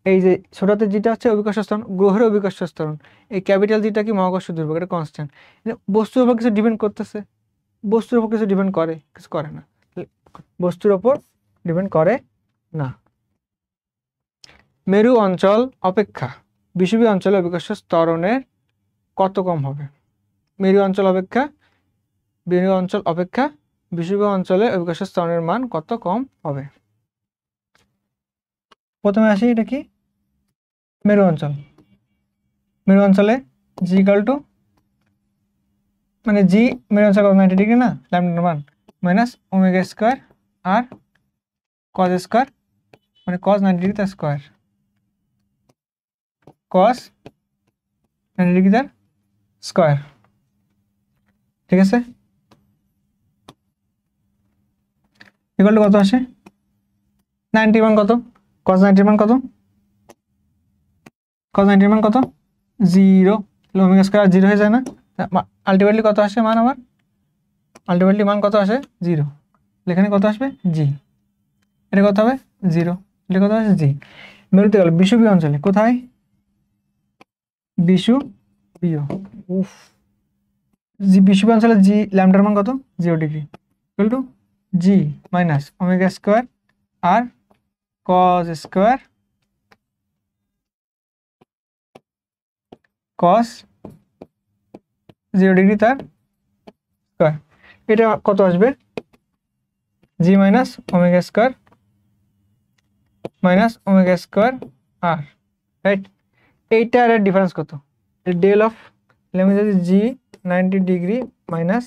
A: এই যে ছোটতে যেটা হচ্ছে অভিকর্ষ ত্বরণ, গ্রহের অভিকর্ষ ত্বরণ। এই ক্যাপিটাল যেটা কি? মহাকর্ষ দুর্ভোগ, এটা কনস্ট্যান্ট। বস্তুর উপর কিছু ডিপেন্ড করতেছে? বস্তুর উপর কিছু ডিপেন্ড করে? কিছু করে না, বস্তুর ওপর ডিপেন্ড করে না। মেরু অঞ্চল অপেক্ষা বিষুবীয় অঞ্চলে অভিকর্ষ ত্বরণের কত কম হবে? মেরু অঞ্চল অপেক্ষা বিষুবীয় অঞ্চলে অভিকর্ষ ত্বরণের মান কত কম হবে? প্রথমে আসি, এটা কি? মেরু অঞ্চলে জি ইকাল টু, মানে জি মেরু অঞ্চল 90 ডিগ্রি না, ল্যামডার মান minus omega square R cos square, মানে কজ 90 ডিগ্রি তার স্কোয়ার, কস 90 ডিগ্রি তার স্কোয়ার। ঠিক আছে, ইকুয়াল টু কত আসে? 90 মান কত? কস 90 মান কত? কস 90 মান কত? 0। ওমেগা স্কোয়ার 0 হয়ে যায় না? আলটিমেটলি কত আসে মান আমার? আলটিমেটলি মান কত আসে? 0। এখানে কত আসবে? জি। এটা কত হবে? 0। এটা কত আসে? জি। মেরুতে গেল বিষুবীয় অঞ্চলে, কোথায়? বিষুবীয়, উফ, জি বিষুবীয় অঞ্চলে জি ল্যামডার মান কত? 0 degree, equal to G minus omega square R cos square, cos 0 degree তার স্কোয়ার। এটা কত আসবে? G minus omega square R, right. এইটার ডিফারেন্স কত? Del of G 90 degree minus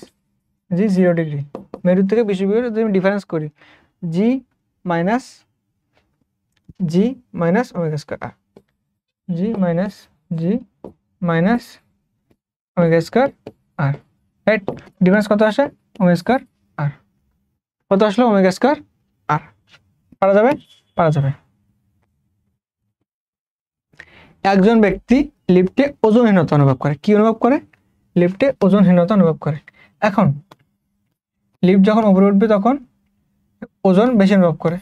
A: G 0 degree, মেরু থেকে বিষুবীয় যদি আমি ডিফারেন্স করি, G minus omega square R, G minus omega square R, right. Difference কত আসে? Omega square R. কত আসলো? Omega square R. পারা যাবে? পারা যাবে। একজন ব্যক্তি লিফটে ওজনহীনতা অনুভব করে। কি অনুভব করে? লিফটে ওজনহীনতা অনুভব করে। এখন লিফট যখন উপরে উঠবে তখন ওজন বেশি অনুভব করে,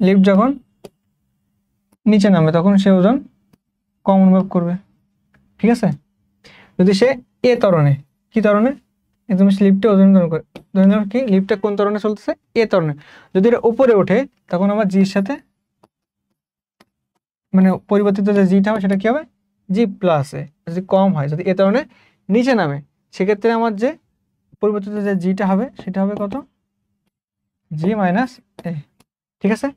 A: লিফট যখন নিচে নামবে তখন সে ওজন কম অনুভব করবে। ঠিক আছে, যদি সে এ ত্বরণে, কি ত্বরণে? একদম লিফটে ওজন করে, ধরে নাও কি লিফটটা কোন ত্বরণে চলতেছে? এ ত্বরণে। যদি এটা উপরে ওঠে তখন আমার জির সাথে, মানে পরিবর্তিত যে জিটা হবে সেটা কি হবে? জি প্লাস এ। যদি কম হয়, যদি এ ত্বরণে নিচে নামে, সেক্ষেত্রে আমার যে পরিবর্তিত যে জিটা হবে সেটা হবে কত? জি মাইনাস এ। ঠিক আছে,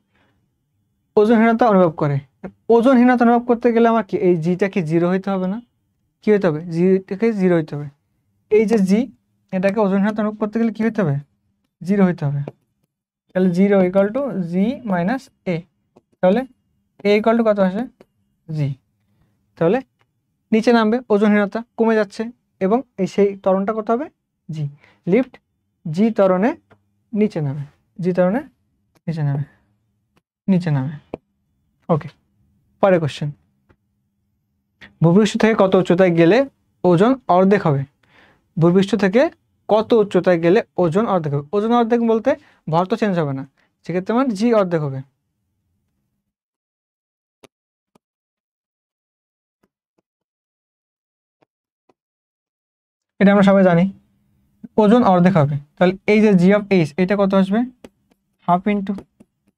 A: ওজনহীনতা অনুভব করে। ওজনহীনতা অনুভব করতে গেলে আমার কি এই জিটা কি 0 হইতে হবে না? কি হইতে হবে? জিটাকে 0 হইতে হবে। এই যে জি, এটাকে ওজনহীনতা অনুভব করতে গেলে কি হইতে হবে? 0 হইতে হবে। তাহলে 0 ইকুয়াল টু জি মাইনাস এ। তাহলে এ ইকুয়াল টু কত আসে? জি। তাহলে নিচে নামবে, ওজনহীনতা কমে যাচ্ছে, এবং এই সেই ত্বরণটা কত হবে? জি। লিফট জি ত্বরণে নিচে নামে, জি ত্বরণে নিচে নামে। ওকে, পরের কোশ্চেন। ভূপৃষ্ঠ থেকে কত উচ্চতায় গেলে ওজন অর্ধেক হবে? ভূপৃষ্ঠ থেকে কত উচ্চতায় গেলে ওজন অর্ধেক হবে? ওজন অর্ধেক বলতে ভর তো চেঞ্জ হবে না, সেক্ষেত্রে আমার জি অর্ধেক হবে। এটা আমরা সবাই জানি, ওজন অর্ধেক হবে। তাহলে এই যে জি অফ এইচ, এটা কত আসবে? Half into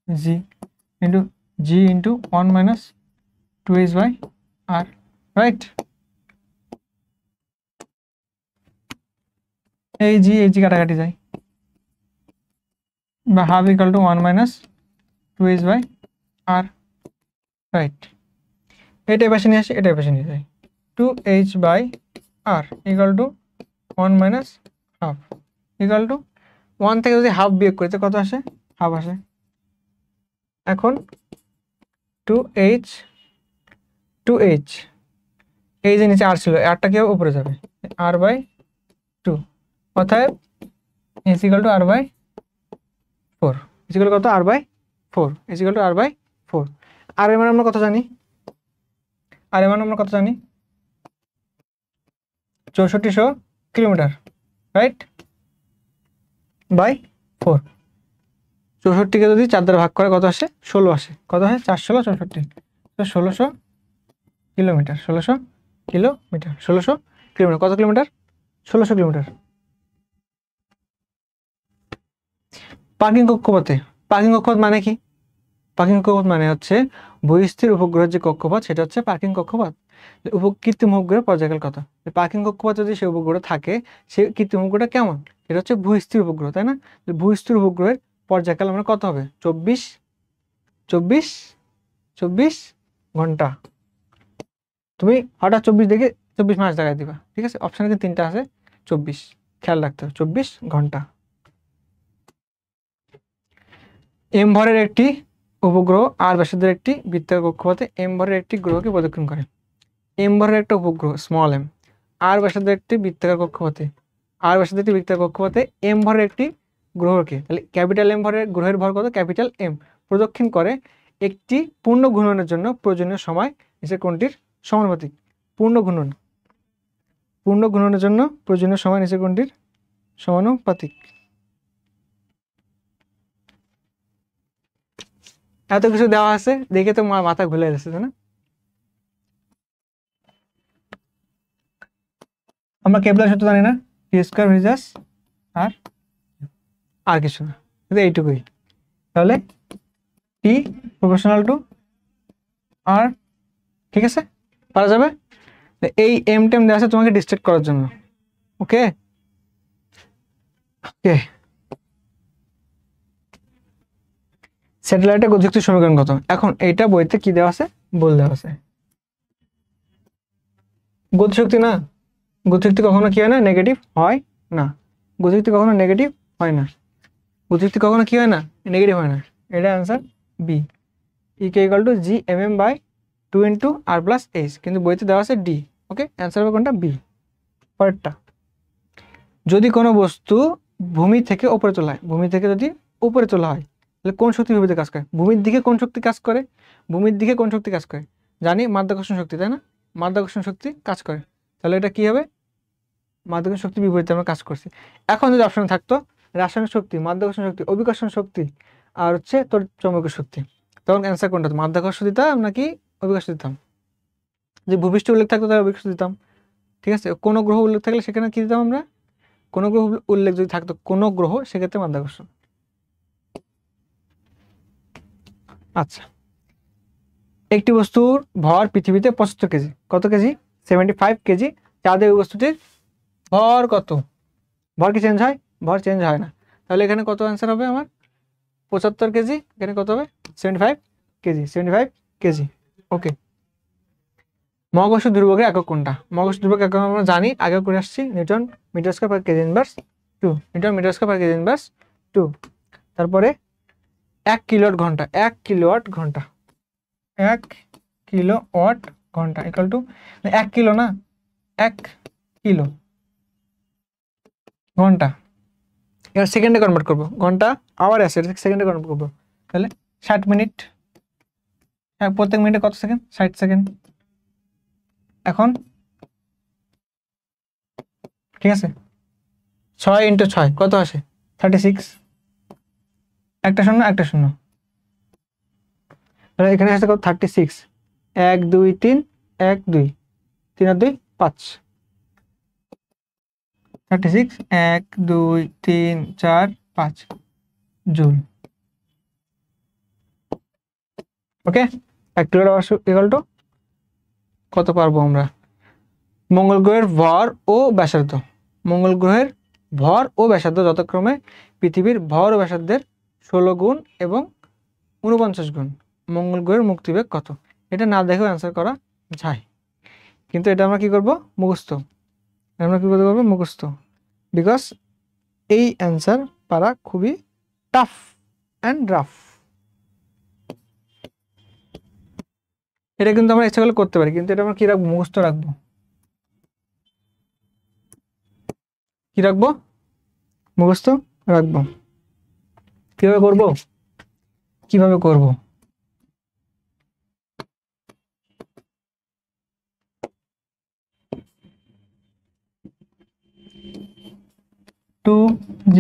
A: G into G into 1 minus 2h by R, right. এই জি কাটাকাটি যায়, বা half equal to 1 minus 2h by R, right. এটা পাশে নিয়ে আসি, এটা পাশে নিয়ে যাই, 2h by R equal to 1 minus half, equal to 1 থেকে যদি হাফ বিয়োগ করি তো কত আসে? হাফ আসে। এখন 2h এই যে নিচে আর ছিল, আরটা কি উপরে যাবে? আর বাই 2, অর্থাৎ is equal to R by 4, is equal কত? R by 4, is equal to R by 4। আর এর মানে আমরা কত জানি? 6400 কিলোমিটার। Right, by 4। 64কে যদি 4 দ্বারা ভাগ করে কত আসে? 16 আসে। কত হয়? 4 16 64, তো 1600 কিলোমিটার। 1600 kilometre, 1600 kilometre. কত কিলোমিটার? 1600 কিলোমিটার। পার্কিং কক্ষপথে, পার্কিং কক্ষপথ মানে কি? পার্কিং কক্ষপথ মানে হচ্ছে ভূস্থির উপগ্রহের যে কক্ষপথ সেটা হচ্ছে পার্কিং কক্ষপথ। কৃত্রিম উপগ্রহের পর্যায়কাল কত? পার্কিং কক্ষপথ যদি সে উপগ্রহ থাকে, সেই কৃত্রিম উপগ্রহটা কেমন? এটা হচ্ছে ভূস্থির উপগ্রহ, তাই না? ভূস্থির উপগ্রহের পর্যায়কাল আমরা কত হবে? 24 24 24 ঘন্টা। তুমি হঠাৎ 24 দেখে 24 মাস দেখায় দিবা, ঠিক আছে? অপশানে কিন্তু 3টা আছে, 24 খেয়াল রাখতে হবে, 24 ঘন্টা। এম ভরের একটি উপগ্রহ আর ব্যাসার্ধের একটি বৃত্তাকার কক্ষপথে এম ভরের একটি গ্রহকে প্রদক্ষিণ করে। এম ভরের একটা উপগ্রহ স্মল এম, আর ব্যাসার্ধের একটি বৃত্তাকার কক্ষপথে, আর ব্যাসার্ধের একটি বৃত্তাকার কক্ষপথে এম ভরের একটি গ্রহকে, তাহলে ক্যাপিটাল এম ভরের গ্রহের ভর কত? ক্যাপিটাল এম প্রদক্ষিণ করে একটি পূর্ণ ঘূর্ণনের জন্য প্রয়োজনীয় সময় নিচের কোনটির সমানুপাতিক? পূর্ণ ঘূর্ণনের জন্য প্রয়োজনীয় সময় নিচের কোনটির সমানুপাতিক? এত কিছু দেওয়া আছে দেখে তো মাথা ঘুরে যাচ্ছে, তাই না? আমরা কেপলার সূত্র জানি না, টি স্কয়ার ভেজাস আর কিছু না, শুধু এইটুকুই। তাহলে টি প্রপোর্শনাল টু আর, ঠিক আছে, পারা যাবে। এই এম টেম দেওয়া আছে তোমাকে ডিস্ট্রাক্ট করার জন্য। ওকে ওকে, স্যাটেলাইটের গতিশক্তির সমীকরণ কত? এখন এইটা বইতে কি দেওয়া আছে? বল দেওয়া আছে। গতিশক্তি না, গতিশক্তি কখনো কি হয় না? নেগেটিভ হয় না। গতিশক্তি কখনো নেগেটিভ হয় না। গতিশক্তি কখনো কি হয় না? নেগেটিভ হয় না। এটা answer B, equal to G M M by 2 into R plus H, কিন্তু বইতে দেওয়া আছে ডি। ওকে, অ্যান্সার হবে কোনটা? বি। পরেরটা, যদি কোনো বস্তু ভূমি থেকে উপরে তোলা হয়, ভূমি থেকে যদি উপরে তোলা হয়, তাহলে কোন শক্তি ভূমিতে কাজ করে? ভূমির দিকে কোন শক্তি কাজ করে? ভূমির দিকে কোন শক্তি কাজ করে? জানি, মাধ্যাকর্ষণ শক্তি, তাই না? মাধ্যাকর্ষণ শক্তি কাজ করে, তাহলে এটা কি হবে? মাধ্যাকর্ষণ শক্তি বিপরীতে আমরা কাজ করছি। এখন যদি অপশন থাকতো রাসায়নিক শক্তি, মাধ্যাকর্ষণ শক্তি, অভিকর্ষণ শক্তি আর হচ্ছে তোর চৌম্বকীয় শক্তি, তখন অ্যান্সার কোনটা? মাধ্যাকর্ষণ দিতাম নাকি অভিকর্ষণ দিতাম? যে ভূপৃষ্ঠ উল্লেখ থাকতো তাহলে অভিকর্ষণ দিতাম, ঠিক আছে? কোনো গ্রহ উল্লেখ থাকলে সেখানে কি দিতাম আমরা? কোনো গ্রহ উল্লেখ যদি থাকতো, কোনো গ্রহ, সেক্ষেত্রে মাধ্যাকর্ষণ। আচ্ছা, একটি বস্তুর ভর পৃথিবীতে 75 কেজি। কত কেজি? 75 কেজি। চাঁদে ওই বস্তুটির ভর কত? ভর কি চেঞ্জ হয়? ভর চেঞ্জ হয় না, তাহলে এখানে কত অ্যান্সার হবে আমার? 75 কেজি। এখানে কত হবে? 75 কেজি, 75 কেজি। ওকে, মহাকর্ষ দুর্ভোগের একক কোনটা? মহাকর্ষ দুর্ভোগ একক আমরা জানি, আগে করে আসছি, newton metre square per KG inverse 2, newton metre square per KG inverse 2। তারপরে 1 কিলোওয়াট ঘন্টা, 1 কিলোওয়াট ঘন্টা, 1 কিলোওয়াট ঘন্টা ইকুয়াল টু 1 কিলো না, 1 কিলো ঘন্টা। এবার সেকেন্ডে কনভার্ট করবো, ঘন্টা আওয়ার আছে, সেকেন্ডে কনভার্ট করবো, তাহলে 60 মিনিট। প্রত্যেক মিনিটে কত সেকেন্ড? 60 সেকেন্ড। এখন ঠিক আছে, 6 ইন্টু 6 কত আসে? 36। একটা শূন্য একটা শূন্য, তাহলে এখানে আসছে কত? 36। 1 2 3 1 2 3 আর 2 5, 36 1 2 3 4 5 joule. Okay, 1 kilowatt equal to কত পারবো আমরা? মঙ্গল গ্রহের ভর ও ব্যাসার্ধ, মঙ্গল গ্রহের ভর ও ব্যাসার্ধ যথাক্রমে পৃথিবীর ভর ও ব্যাসার্ধের 16 গুণ এবং 49 গুণ। মঙ্গল গ্রহের মুক্তিবেগ কত? এটা না দেখেও অ্যান্সার করা যায়, কিন্তু এটা আমরা কি করব? মুখস্থ। আমরা কি করতে পারবো? মুখস্থ, বিকজ এই অ্যান্সার পারা খুবই টাফ অ্যান্ড রাফ। এটা কিন্তু আমরা ইচ্ছা করলে করতে পারি, কিন্তু এটা আমরা কি রাখবো? মুখস্থ রাখবো। কি রাখবো? মুখস্থ রাখবো। কিভাবে করব? কিভাবে করব? 2g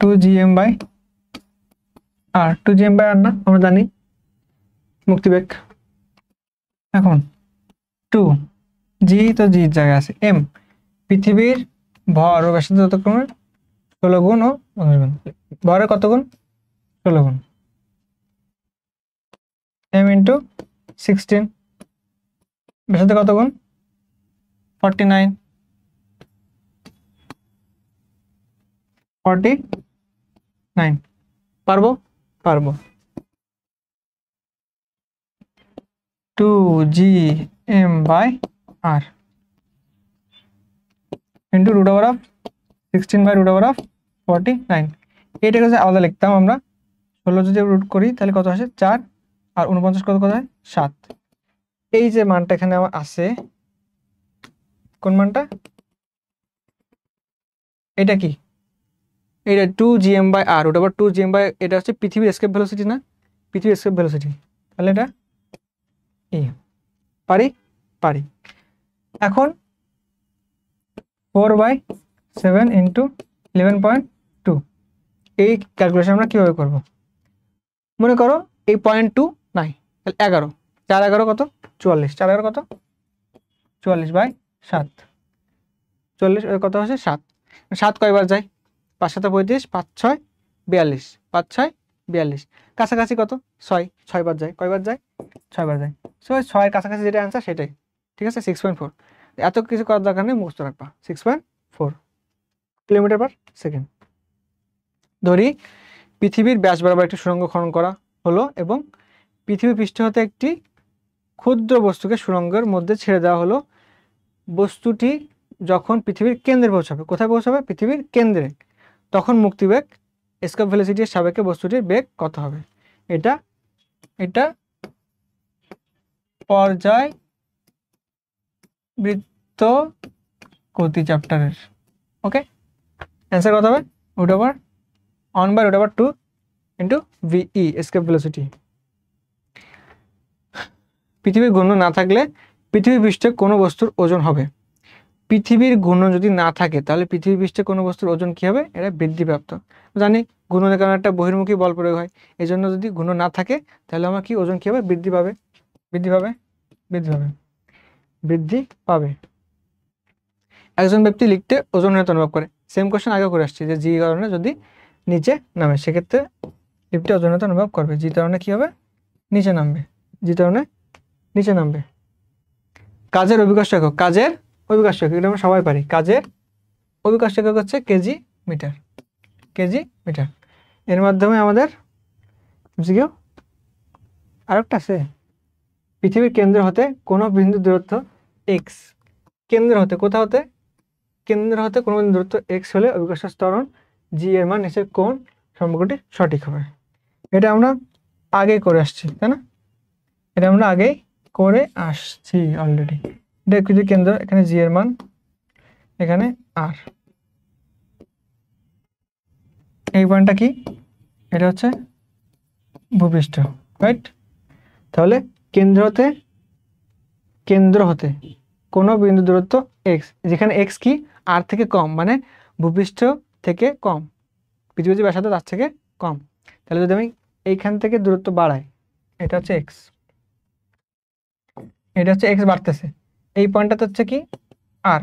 A: 2gm/r 2gm/r না আমরা জানি মুক্তিবেগ। এখন 2g তো g এর জায়গায় আছে, m পৃথিবীর ভর ও ব্যাসার্ধ যথাক্রমে 16 গুণ ও 15 গুণ। ভরের কত গুণ? 16 গুণ। m × 16 ব্যাসার্ধ কত গুণ? 49 পারবো? পারবো। 2gm/r into √16/√49। এটাকে যদি আলাদা লিখতাম আমরা, 16 যদি রুট করি তাহলে কত আসে? 4 আর 49 কত হয়? 7। এই যে মানটা এখানে আমার আছে, কোন মানটা? এটা কি? এটা 2gm/r √2gm, এটা হচ্ছে পৃথিবীর এসকেপ ভেলোসিটি না? পৃথিবীর এসকেপ ভেলোসিটি। তাহলে এটা পারি? পারি। এখন 4/7 × 11.2 এই ক্যালকুলেশন আমরা কিভাবে করব? মনে করো এই 0.2 নাই, তাহলে 11, 4 11 কত? 44, 4 11 কত? 44/7, 40 কত হচ্ছে? 7। 7 কয়বার যায়? 5 7 35, 5 6 42, 5 6 42, কাছাকাছি কত? 6, 6 বার যায়। কয়বার যায়? 6 বার যায়। সো 6 এর কাছাকাছি যেটা অ্যান্সার সেটাই, ঠিক আছে? 6.4। এত কিছু করার দরকার নেই, মুখস্থ রাখবা। 6.4 কিলোমিটার/সেকেন্ড। ধরি পৃথিবীর ব্যাস বরাবর একটি সুড়ঙ্গ খনন করা হলো এবং পৃথিবী পৃষ্ঠ হতে একটি ক্ষুদ্র বস্তুকে সুড়ঙ্গের মধ্যে ছেড়ে দেওয়া হলো। বস্তুটি যখন পৃথিবীর কেন্দ্রে পৌঁছাবে, কোথায় পৌঁছাবে? পৃথিবীর কেন্দ্রে, তখন মুক্তিবেগ এসকেপ ভেলোসিটির সাপেক্ষে বস্তুটির বেগ কত হবে? এটা পর্যায়বৃত্ত গতি চ্যাপ্টারের। ওকে, অ্যান্সার কত হবে? √1/√2 × VE এসকেপ ভেলোসিটি। পৃথিবীর ঘূর্ণন না থাকলে পৃথিবী পৃষ্ঠে কোনো বস্তুর ওজন হবে। পৃথিবীর ঘূর্ণন যদি না থাকে তাহলে পৃথিবী পৃষ্ঠে কোনো বস্তুর ওজন কী হবে? এটা বৃদ্ধিপ্রাপ্ত। জানি ঘূর্ণনের কারণে একটা বহির্মুখী বল প্রয়োগ হয়, এই জন্য যদি ঘূর্ণন না থাকে তাহলে আমার কি ওজন কী হবে? বৃদ্ধি পাবে। একজন ব্যক্তি লিখতে ওজনহীনতা অনুভব করে। সেম কোশ্চেন আগে করে আসছি, যে জি কারণে যদি নিচে নামে সেক্ষেত্রে লিফটে ওজনহীনতা অনুভব করবে। জি কারণে কী হবে? নিচে নামবে। কাজের অভিকর্ষ একক। কাজের অভিকর্ষ একক এটা আমরা সবাই পারি। কাজের অভিকর্ষ একক হচ্ছে কেজি মিটার। এর মাধ্যমে আমাদের আরেকটা আছে, পৃথিবীর কেন্দ্র হতে কোনো বিন্দু দূরত্ব x, কেন্দ্র হতে কোথা হতে? কেন্দ্র হতে কোনো বিন্দু দূরত্ব x হলে অভিকর্ষ ত্বরণ g এর মান নিচের কোন সম্পর্কটি সঠিক হবে? এটা আমরা আগেই করে আসছি, তাই না? এটা আমরা আগেই করে আসছি অলরেডি। এটা কিছু কেন্দ্র, এখানে জি এর মান, এখানে আর। এই পয়েন্টটা কি? এটা হচ্ছে ভূপৃষ্ঠ, রাইট? তাহলে কেন্দ্র হতে কোনো বিন্দু দূরত্ব x, যেখানে x কি? আর থেকে কম, মানে ভূপৃষ্ঠ থেকে কম, পৃথিবীর ব্যাসার্ধ তার থেকে কম। তাহলে যদি আমি এইখান থেকে দূরত্ব বাড়াই, এটা হচ্ছে x, এটা হচ্ছে x বাড়তেছে, এই পয়েন্টটা হচ্ছে কি? আর।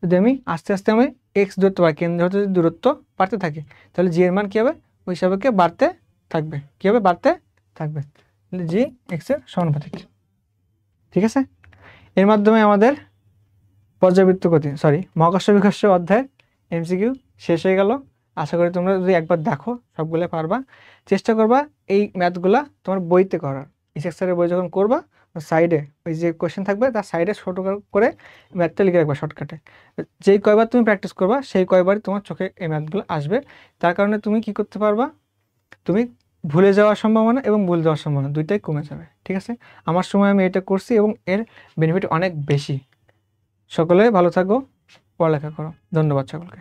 A: যদি আমি আস্তে আস্তে আমি x দূরত্ব বাড়াই, কেন্দ্র হতে যদি দূরত্ব বাড়তে থাকে তাহলে জি এর মান কী হবে? ওই সাপেক্ষে বাড়তে থাকবে। কী হবে? বাড়তে থাকবে। জি x এর সমানুপাতিক, ঠিক আছে? এর মাধ্যমে আমাদের মহাকর্ষ বিকর্ষ অধ্যায়ের MCQ শেষ হয়ে গেল। আশা করি তোমরা যদি একবার দেখো সবগুলো পারবা। চেষ্টা করবা এই ম্যাথগুলা তোমার বইতে করার। স্যারের বই যখন করবা সাইডে ওই যে কোয়েশ্চেন থাকবে তার সাইডে ছোট করে ম্যাথটা লিখে রাখবা শর্টকাটে। যেই কয়বার তুমি প্র্যাকটিস করবা সেই কয়বারই তোমার চোখে এই ম্যাথগুলো আসবে। তার কারণে তুমি কি করতে পারবা? তুমি ভুলে যাওয়ার সম্ভাবনা এবং ভুল যাওয়ার সম্ভাবনা দুইটাই কমে যাবে, ঠিক আছে? আমার সময় আমি এটা করছি এবং এর বেনিফিট অনেক বেশি। সকলে ভালো থাকো, পড়ালেখা করো। ধন্যবাদ সকলকে।